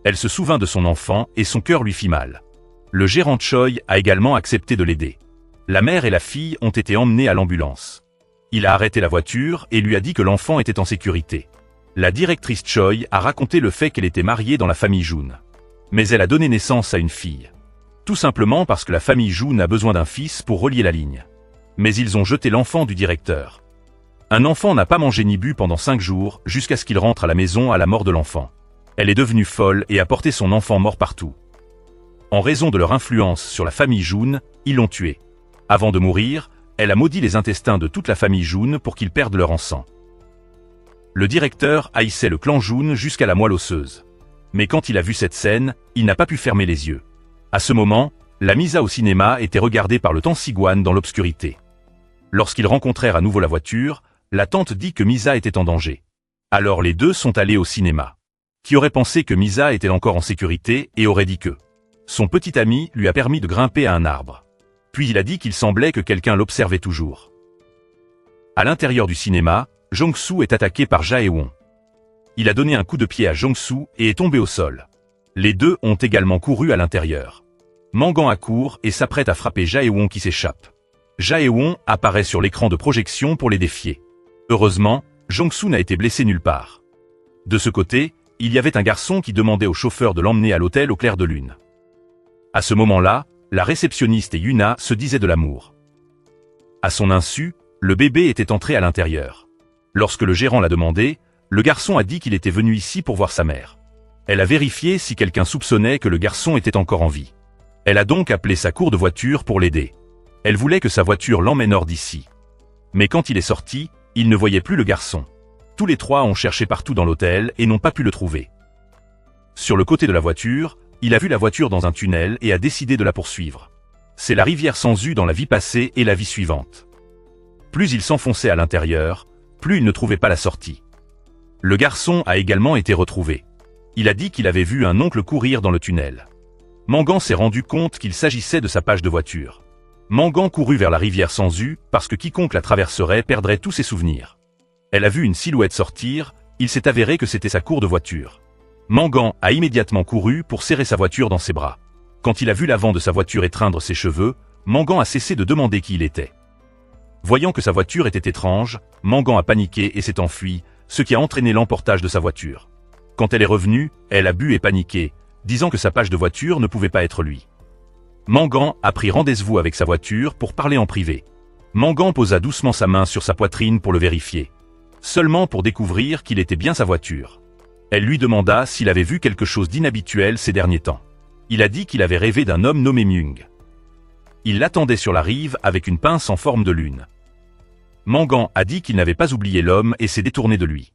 A: Elle se souvint de son enfant et son cœur lui fit mal. Le gérant Choi a également accepté de l'aider. La mère et la fille ont été emmenées à l'ambulance. Il a arrêté la voiture et lui a dit que l'enfant était en sécurité. La directrice Choi a raconté le fait qu'elle était mariée dans la famille Jun. Mais elle a donné naissance à une fille. Tout simplement parce que la famille Jun a besoin d'un fils pour relier la ligne. Mais ils ont jeté l'enfant du directeur. Un enfant n'a pas mangé ni bu pendant 5 jours jusqu'à ce qu'il rentre à la maison à la mort de l'enfant. Elle est devenue folle et a porté son enfant mort partout. En raison de leur influence sur la famille Jun, ils l'ont tué. Avant de mourir, elle a maudit les intestins de toute la famille Jun pour qu'ils perdent leur sang. Le directeur haïssait le clan Jun jusqu'à la moelle osseuse. Mais quand il a vu cette scène, il n'a pas pu fermer les yeux. À ce moment, la Misa au cinéma était regardée par le Tansiguan dans l'obscurité. Lorsqu'ils rencontrèrent à nouveau la voiture, la tante dit que Misa était en danger. Alors les deux sont allés au cinéma. Qui aurait pensé que Misa était encore en sécurité et aurait dit que son petit ami lui a permis de grimper à un arbre. Puis il a dit qu'il semblait que quelqu'un l'observait toujours. À l'intérieur du cinéma, Jong-soo est attaqué par Jae-won. Il a donné un coup de pied à Jong-soo et est tombé au sol. Les deux ont également couru à l'intérieur. Mangan accourt et s'apprête à frapper Jae-won qui s'échappe. Jae-won apparaît sur l'écran de projection pour les défier. Heureusement, Jong-soo n'a été blessé nulle part. De ce côté, il y avait un garçon qui demandait au chauffeur de l'emmener à l'hôtel au clair de lune. À ce moment-là, la réceptionniste et Yuna se disaient de l'amour. À son insu, le bébé était entré à l'intérieur. Lorsque le gérant l'a demandé, le garçon a dit qu'il était venu ici pour voir sa mère. Elle a vérifié si quelqu'un soupçonnait que le garçon était encore en vie. Elle a donc appelé sa cour de voiture pour l'aider. Elle voulait que sa voiture l'emmène hors d'ici. Mais quand il est sorti, il ne voyait plus le garçon. Tous les trois ont cherché partout dans l'hôtel et n'ont pas pu le trouver. Sur le côté de la voiture, il a vu la voiture dans un tunnel et a décidé de la poursuivre. C'est la rivière sans U dans la vie passée et la vie suivante. Plus il s'enfonçait à l'intérieur, plus il ne trouvait pas la sortie. Le garçon a également été retrouvé. Il a dit qu'il avait vu un oncle courir dans le tunnel. Mangan s'est rendu compte qu'il s'agissait de sa page de voiture. Mangan courut vers la rivière sans U parce que quiconque la traverserait perdrait tous ses souvenirs. Elle a vu une silhouette sortir, il s'est avéré que c'était sa cour de voiture. Mangan a immédiatement couru pour serrer sa voiture dans ses bras. Quand il a vu l'avant de sa voiture étreindre ses cheveux, Mangan a cessé de demander qui il était. Voyant que sa voiture était étrange, Mangan a paniqué et s'est enfui, ce qui a entraîné l'emportage de sa voiture. Quand elle est revenue, elle a bu et paniqué, disant que sa page de voiture ne pouvait pas être lui. Mangan a pris rendez-vous avec sa voiture pour parler en privé. Mangan posa doucement sa main sur sa poitrine pour le vérifier. Seulement pour découvrir qu'il était bien sa voiture. Elle lui demanda s'il avait vu quelque chose d'inhabituel ces derniers temps. Il a dit qu'il avait rêvé d'un homme nommé Myung. Il l'attendait sur la rive avec une pince en forme de lune. Mangan a dit qu'il n'avait pas oublié l'homme et s'est détourné de lui.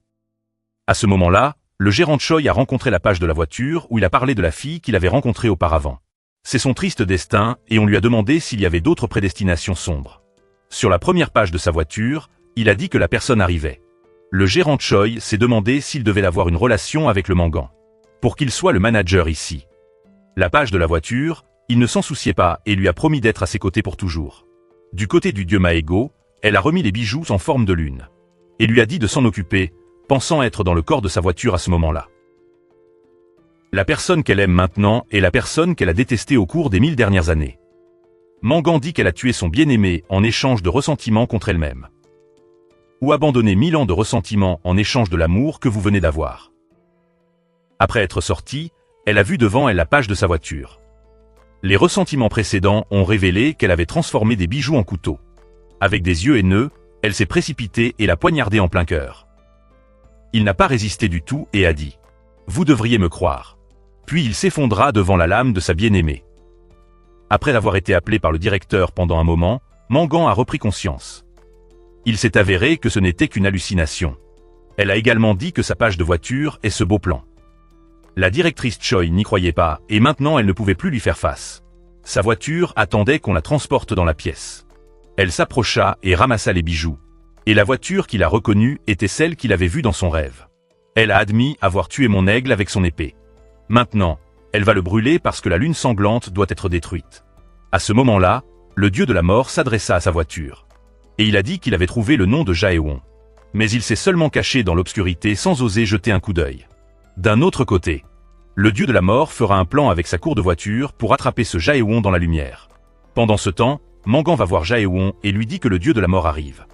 A: À ce moment-là, le gérant Choi a rencontré la page de la voiture où il a parlé de la fille qu'il avait rencontrée auparavant. C'est son triste destin et on lui a demandé s'il y avait d'autres prédestinations sombres. Sur la première page de sa voiture, il a dit que la personne arrivait. Le gérant Choi s'est demandé s'il devait avoir une relation avec le Mangan. Pour qu'il soit le manager ici. La page de la voiture, il ne s'en souciait pas et lui a promis d'être à ses côtés pour toujours. Du côté du dieu Maego, elle a remis les bijoux en forme de lune. Et lui a dit de s'en occuper, pensant être dans le corps de sa voiture à ce moment-là. La personne qu'elle aime maintenant est la personne qu'elle a détestée au cours des 1000 dernières années. Mangan dit qu'elle a tué son bien-aimé en échange de ressentiment contre elle-même. ou abandonner 1000 ans de ressentiment en échange de l'amour que vous venez d'avoir. Après être sortie, elle a vu devant elle la page de sa voiture. Les ressentiments précédents ont révélé qu'elle avait transformé des bijoux en couteaux. Avec des yeux haineux, elle s'est précipitée et l'a poignardé en plein cœur. Il n'a pas résisté du tout et a dit « Vous devriez me croire ». Puis il s'effondra devant la lame de sa bien-aimée. Après avoir été appelé par le directeur pendant un moment, Mangan a repris conscience. Il s'est avéré que ce n'était qu'une hallucination. Elle a également dit que sa page de voiture est ce beau plan. La directrice Choi n'y croyait pas et maintenant elle ne pouvait plus lui faire face. Sa voiture attendait qu'on la transporte dans la pièce. Elle s'approcha et ramassa les bijoux. Et la voiture qu'il a reconnue était celle qu'il avait vue dans son rêve. Elle a admis avoir tué mon aigle avec son épée. Maintenant, elle va le brûler parce que la lune sanglante doit être détruite. À ce moment-là, le dieu de la mort s'adressa à sa voiture. Et il a dit qu'il avait trouvé le nom de Jae-won. Mais il s'est seulement caché dans l'obscurité sans oser jeter un coup d'œil. D'un autre côté, le dieu de la mort fera un plan avec sa cour de voiture pour attraper ce Jae-won dans la lumière. Pendant ce temps, Mangan va voir Jae-won et lui dit que le dieu de la mort arrive.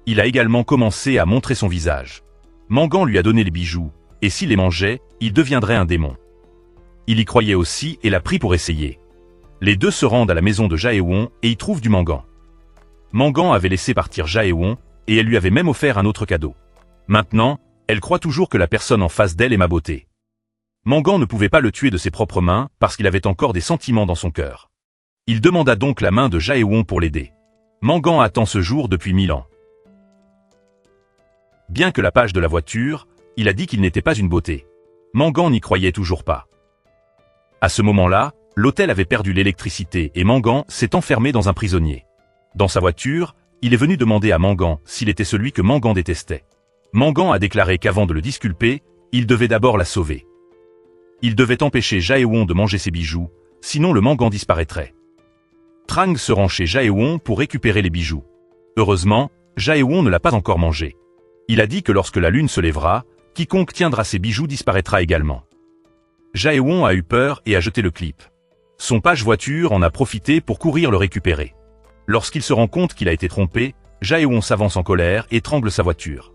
A: Il a également commencé à montrer son visage. Mangan lui a donné les bijoux, et s'il les mangeait, il deviendrait un démon. Il y croyait aussi et l'a pris pour essayer. Les deux se rendent à la maison de Jae-won et y trouvent du Mangan. Mangan avait laissé partir Jae-won et elle lui avait même offert un autre cadeau. Maintenant, elle croit toujours que la personne en face d'elle est ma beauté. Mangan ne pouvait pas le tuer de ses propres mains parce qu'il avait encore des sentiments dans son cœur. Il demanda donc la main de Jae-won pour l'aider. Mangan attend ce jour depuis 1000 ans. Bien que la page de la voiture, il a dit qu'il n'était pas une beauté. Mangan n'y croyait toujours pas. À ce moment-là, l'hôtel avait perdu l'électricité et Mangan s'est enfermé dans un prisonnier. Dans sa voiture, il est venu demander à Mangan s'il était celui que Mangan détestait. Mangan a déclaré qu'avant de le disculper, il devait d'abord la sauver. Il devait empêcher Jae-won de manger ses bijoux, sinon le Mangan disparaîtrait. Trang se rend chez Jae-won pour récupérer les bijoux. Heureusement, Jae-won ne l'a pas encore mangé. Il a dit que lorsque la lune se lèvera, quiconque tiendra ses bijoux disparaîtra également. Jae-won a eu peur et a jeté le clip. Son page voiture en a profité pour courir le récupérer. Lorsqu'il se rend compte qu'il a été trompé, Jae-won s'avance en colère et étrangle sa voiture.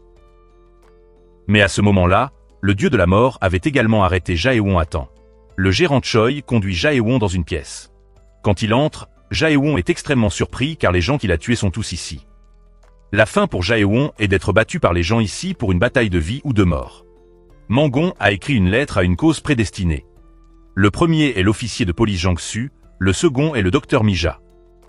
A: Mais à ce moment-là, le dieu de la mort avait également arrêté Jae-won à temps. Le gérant Choi conduit Jae-won dans une pièce. Quand il entre, Jae-won est extrêmement surpris car les gens qu'il a tués sont tous ici. La fin pour Jae-won est d'être battu par les gens ici pour une bataille de vie ou de mort. Mangan a écrit une lettre à une cause prédestinée. Le premier est l'officier de police Jang-su, le second est le docteur Mija.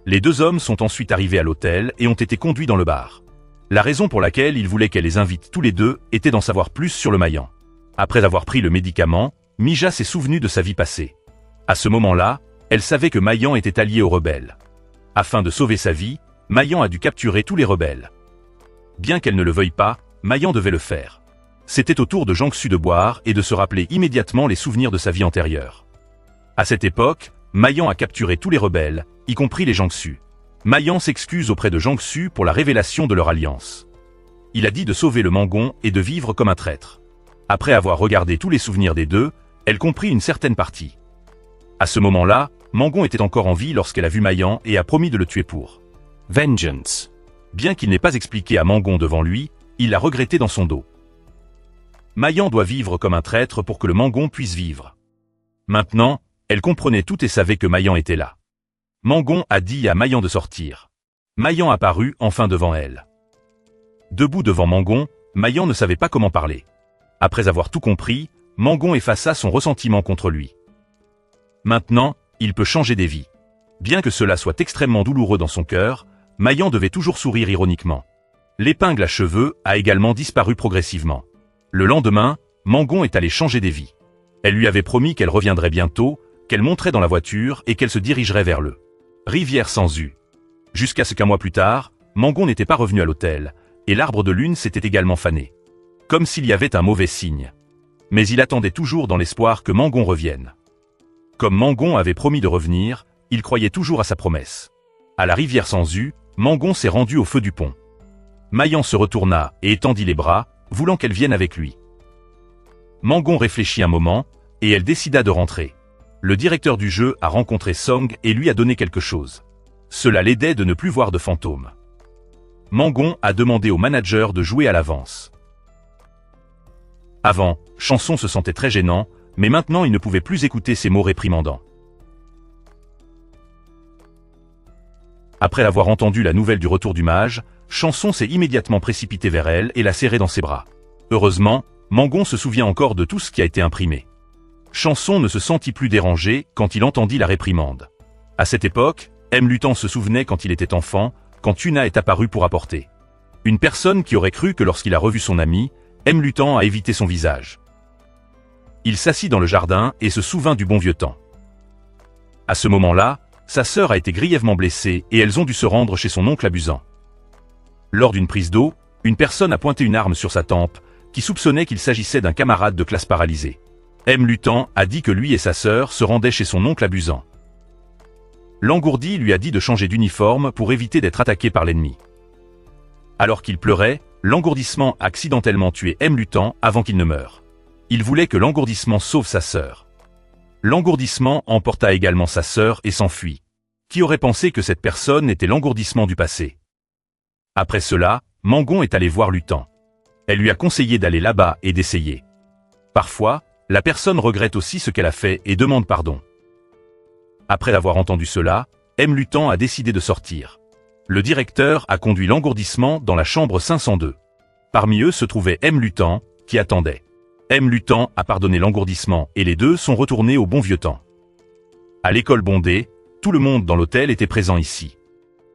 A: Les deux hommes sont ensuite arrivés à l'hôtel et ont été conduits dans le bar. La raison pour laquelle il voulait qu'elle les invite tous les deux était d'en savoir plus sur le Mayan. Après avoir pris le médicament, Mija s'est souvenu de sa vie passée. À ce moment-là, elle savait que Mayan était allié aux rebelles. Afin de sauver sa vie, Mayan a dû capturer tous les rebelles. Bien qu'elle ne le veuille pas, Mayan devait le faire. C'était au tour de Jang-su de boire et de se rappeler immédiatement les souvenirs de sa vie antérieure. À cette époque, Mayan a capturé tous les rebelles, y compris les Jang-su. Mayan s'excuse auprès de Jang-su pour la révélation de leur alliance. Il a dit de sauver le Mangon et de vivre comme un traître. Après avoir regardé tous les souvenirs des deux, elle comprit une certaine partie. À ce moment-là, Mangon était encore en vie lorsqu'elle a vu Mayan et a promis de le tuer pour vengeance. Bien qu'il n'ait pas expliqué à Mangon devant lui, il l'a regretté dans son dos. Mayan doit vivre comme un traître pour que le Mangon puisse vivre. Maintenant, elle comprenait tout et savait que Mayan était là. Mangon a dit à Mayan de sortir. Mayan apparut enfin devant elle. Debout devant Mangon, Mayan ne savait pas comment parler. Après avoir tout compris, Mangon effaça son ressentiment contre lui. Maintenant, il peut changer des vies. Bien que cela soit extrêmement douloureux dans son cœur, Mayan devait toujours sourire ironiquement. L'épingle à cheveux a également disparu progressivement. Le lendemain, Mangon est allé changer des vies. Elle lui avait promis qu'elle reviendrait bientôt, qu'elle monterait dans la voiture et qu'elle se dirigerait vers le rivière sans U. Jusqu'à ce qu'un mois plus tard, Mangon n'était pas revenu à l'hôtel, et l'arbre de lune s'était également fané. Comme s'il y avait un mauvais signe. Mais il attendait toujours dans l'espoir que Mangon revienne. Comme Mangon avait promis de revenir, il croyait toujours à sa promesse. À la rivière sans U, Mangon s'est rendu au feu du pont. Mayan se retourna et étendit les bras, voulant qu'elle vienne avec lui. Mangon réfléchit un moment, et elle décida de rentrer. Le directeur du jeu a rencontré Song et lui a donné quelque chose. Cela l'aidait de ne plus voir de fantômes. Mangon a demandé au manager de jouer à l'avance. Avant, Chanson se sentait très gênant, mais maintenant il ne pouvait plus écouter ces mots réprimandants. Après avoir entendu la nouvelle du retour du mage, Chanson s'est immédiatement précipité vers elle et l'a serrée dans ses bras. Heureusement, Mangon se souvient encore de tout ce qui a été imprimé. Chanson ne se sentit plus dérangé quand il entendit la réprimande. À cette époque, M. Lutan se souvenait quand il était enfant, quand Yuna est apparue pour apporter. Une personne qui aurait cru que lorsqu'il a revu son ami, M. Lutan a évité son visage. Il s'assit dans le jardin et se souvint du bon vieux temps. À ce moment-là, sa sœur a été grièvement blessée et elles ont dû se rendre chez son oncle abusant. Lors d'une prise d'eau, une personne a pointé une arme sur sa tempe, qui soupçonnait qu'il s'agissait d'un camarade de classe paralysé. M. Lutan a dit que lui et sa sœur se rendaient chez son oncle abusant. L'engourdi lui a dit de changer d'uniforme pour éviter d'être attaqué par l'ennemi. Alors qu'il pleurait, l'engourdissement a accidentellement tué M. Lutan avant qu'il ne meure. Il voulait que l'engourdissement sauve sa sœur. L'engourdissement emporta également sa sœur et s'enfuit. Qui aurait pensé que cette personne était l'engourdissement du passé? Après cela, Mangon est allé voir Lutan. Elle lui a conseillé d'aller là-bas et d'essayer. Parfois, la personne regrette aussi ce qu'elle a fait et demande pardon. Après avoir entendu cela, M. Lutan a décidé de sortir. Le directeur a conduit l'engourdissement dans la chambre 502. Parmi eux se trouvait M. Lutan, qui attendait. M. Lutan a pardonné l'engourdissement et les deux sont retournés au bon vieux temps. À l'école bondée, tout le monde dans l'hôtel était présent ici.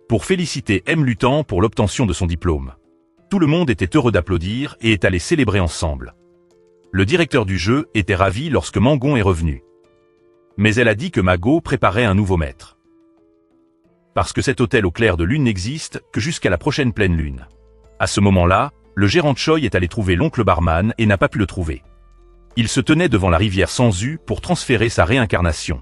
A: Pour féliciter M. Lutan pour l'obtention de son diplôme. Tout le monde était heureux d'applaudir et est allé célébrer ensemble. Le directeur du jeu était ravi lorsque Mangon est revenu. Mais elle a dit que Mago préparait un nouveau maître. Parce que cet hôtel au clair de lune n'existe que jusqu'à la prochaine pleine lune. À ce moment-là, le gérant Choi est allé trouver l'oncle barman et n'a pas pu le trouver. Il se tenait devant la rivière Sanzu pour transférer sa réincarnation.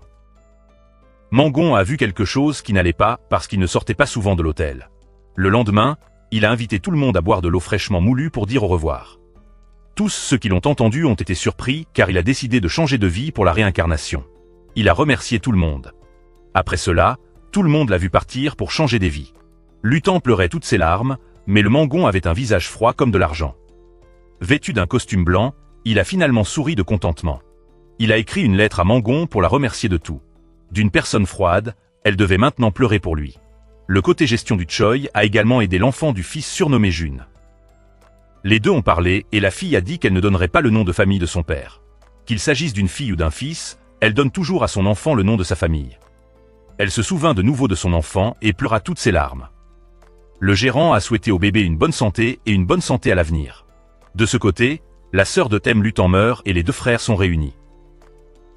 A: Mangon a vu quelque chose qui n'allait pas parce qu'il ne sortait pas souvent de l'hôtel. Le lendemain, il a invité tout le monde à boire de l'eau fraîchement moulue pour dire au revoir. Tous ceux qui l'ont entendu ont été surpris car il a décidé de changer de vie pour la réincarnation. Il a remercié tout le monde. Après cela, tout le monde l'a vu partir pour changer des vies. Lutan pleurait toutes ses larmes, mais le Mangon avait un visage froid comme de l'argent. Vêtu d'un costume blanc, il a finalement souri de contentement. Il a écrit une lettre à Mangon pour la remercier de tout. D'une personne froide, elle devait maintenant pleurer pour lui. Le côté gestion du Choi a également aidé l'enfant du fils surnommé Jun. Les deux ont parlé et la fille a dit qu'elle ne donnerait pas le nom de famille de son père. Qu'il s'agisse d'une fille ou d'un fils, elle donne toujours à son enfant le nom de sa famille. Elle se souvint de nouveau de son enfant et pleura toutes ses larmes. Le gérant a souhaité au bébé une bonne santé et une bonne santé à l'avenir. De ce côté, la sœur de M. Lutan meurt et les deux frères sont réunis.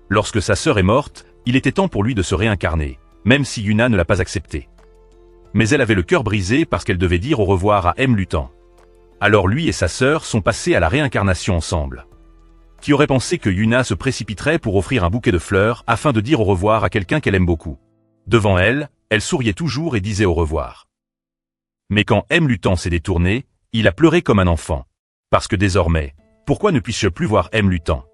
A: Lorsque sa sœur est morte, il était temps pour lui de se réincarner, même si Yuna ne l'a pas accepté. Mais elle avait le cœur brisé parce qu'elle devait dire au revoir à M. Lutan. Alors lui et sa sœur sont passés à la réincarnation ensemble. Qui aurait pensé que Yuna se précipiterait pour offrir un bouquet de fleurs afin de dire au revoir à quelqu'un qu'elle aime beaucoup. Devant elle, elle souriait toujours et disait au revoir. Mais quand M. Lutan s'est détourné, il a pleuré comme un enfant. Parce que désormais, pourquoi ne puis-je plus voir M. Lutan?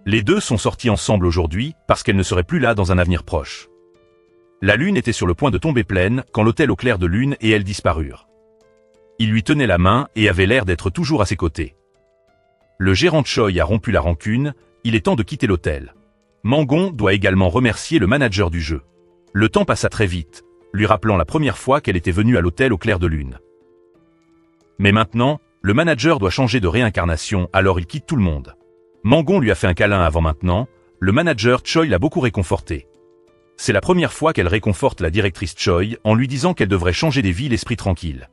A: Les deux sont sortis ensemble aujourd'hui parce qu'elle ne serait plus là dans un avenir proche. La lune était sur le point de tomber pleine quand l'hôtel au clair de lune et elle disparurent. Il lui tenait la main et avait l'air d'être toujours à ses côtés. Le gérant Choi a rompu la rancune, il est temps de quitter l'hôtel. Mangon doit également remercier le manager du jeu. Le temps passa très vite, lui rappelant la première fois qu'elle était venue à l'hôtel au clair de lune. Mais maintenant, le manager doit changer de réincarnation, alors il quitte tout le monde. Mangon lui a fait un câlin avant maintenant, le manager Choi l'a beaucoup réconforté. C'est la première fois qu'elle réconforte la directrice Choi en lui disant qu'elle devrait changer des vies l'esprit tranquille.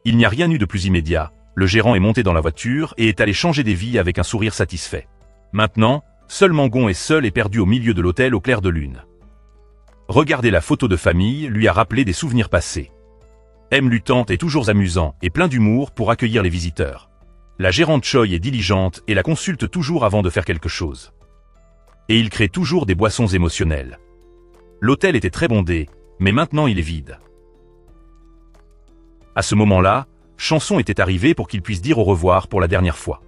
A: Il n'y a rien eu de plus immédiat, le gérant est monté dans la voiture et est allé changer des vies avec un sourire satisfait. Maintenant, seul Mangon est seul et perdu au milieu de l'hôtel au clair de lune. Regarder la photo de famille lui a rappelé des souvenirs passés. M. Lutan est toujours amusant et plein d'humour pour accueillir les visiteurs. La gérante Choi est diligente et la consulte toujours avant de faire quelque chose. Et il crée toujours des boissons émotionnelles. L'hôtel était très bondé, mais maintenant il est vide. À ce moment-là, Chanson était arrivé pour qu'il puisse dire au revoir pour la dernière fois.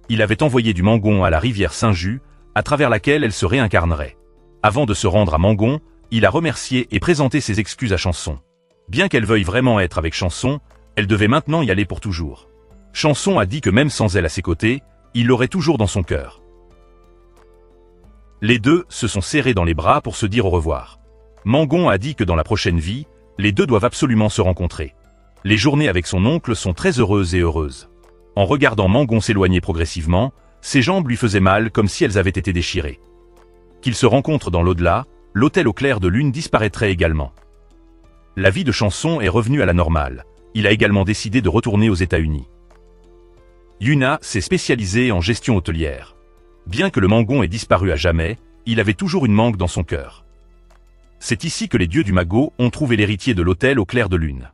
A: Il avait envoyé du Mangon à la rivière Saint-Ju, à travers laquelle elle se réincarnerait. Avant de se rendre à Mangon, il a remercié et présenté ses excuses à Chanson. Bien qu'elle veuille vraiment être avec Chanson, Elle devait maintenant y aller pour toujours. Chanson a dit que même sans elle à ses côtés, il l'aurait toujours dans son cœur. Les deux se sont serrés dans les bras pour se dire au revoir. Mangon a dit que dans la prochaine vie, les deux doivent absolument se rencontrer. Les journées avec son oncle sont très heureuses et heureuses. En regardant Mangon s'éloigner progressivement, ses jambes lui faisaient mal comme si elles avaient été déchirées. Qu'ils se rencontrent dans l'au-delà, l'hôtel au clair de lune disparaîtrait également. La vie de Chanson est revenue à la normale. Il a également décidé de retourner aux États-Unis. Yuna s'est spécialisée en gestion hôtelière. Bien que le Mangon ait disparu à jamais, il avait toujours une mangue dans son cœur. C'est ici que les dieux du Mago ont trouvé l'héritier de l'hôtel au clair de lune.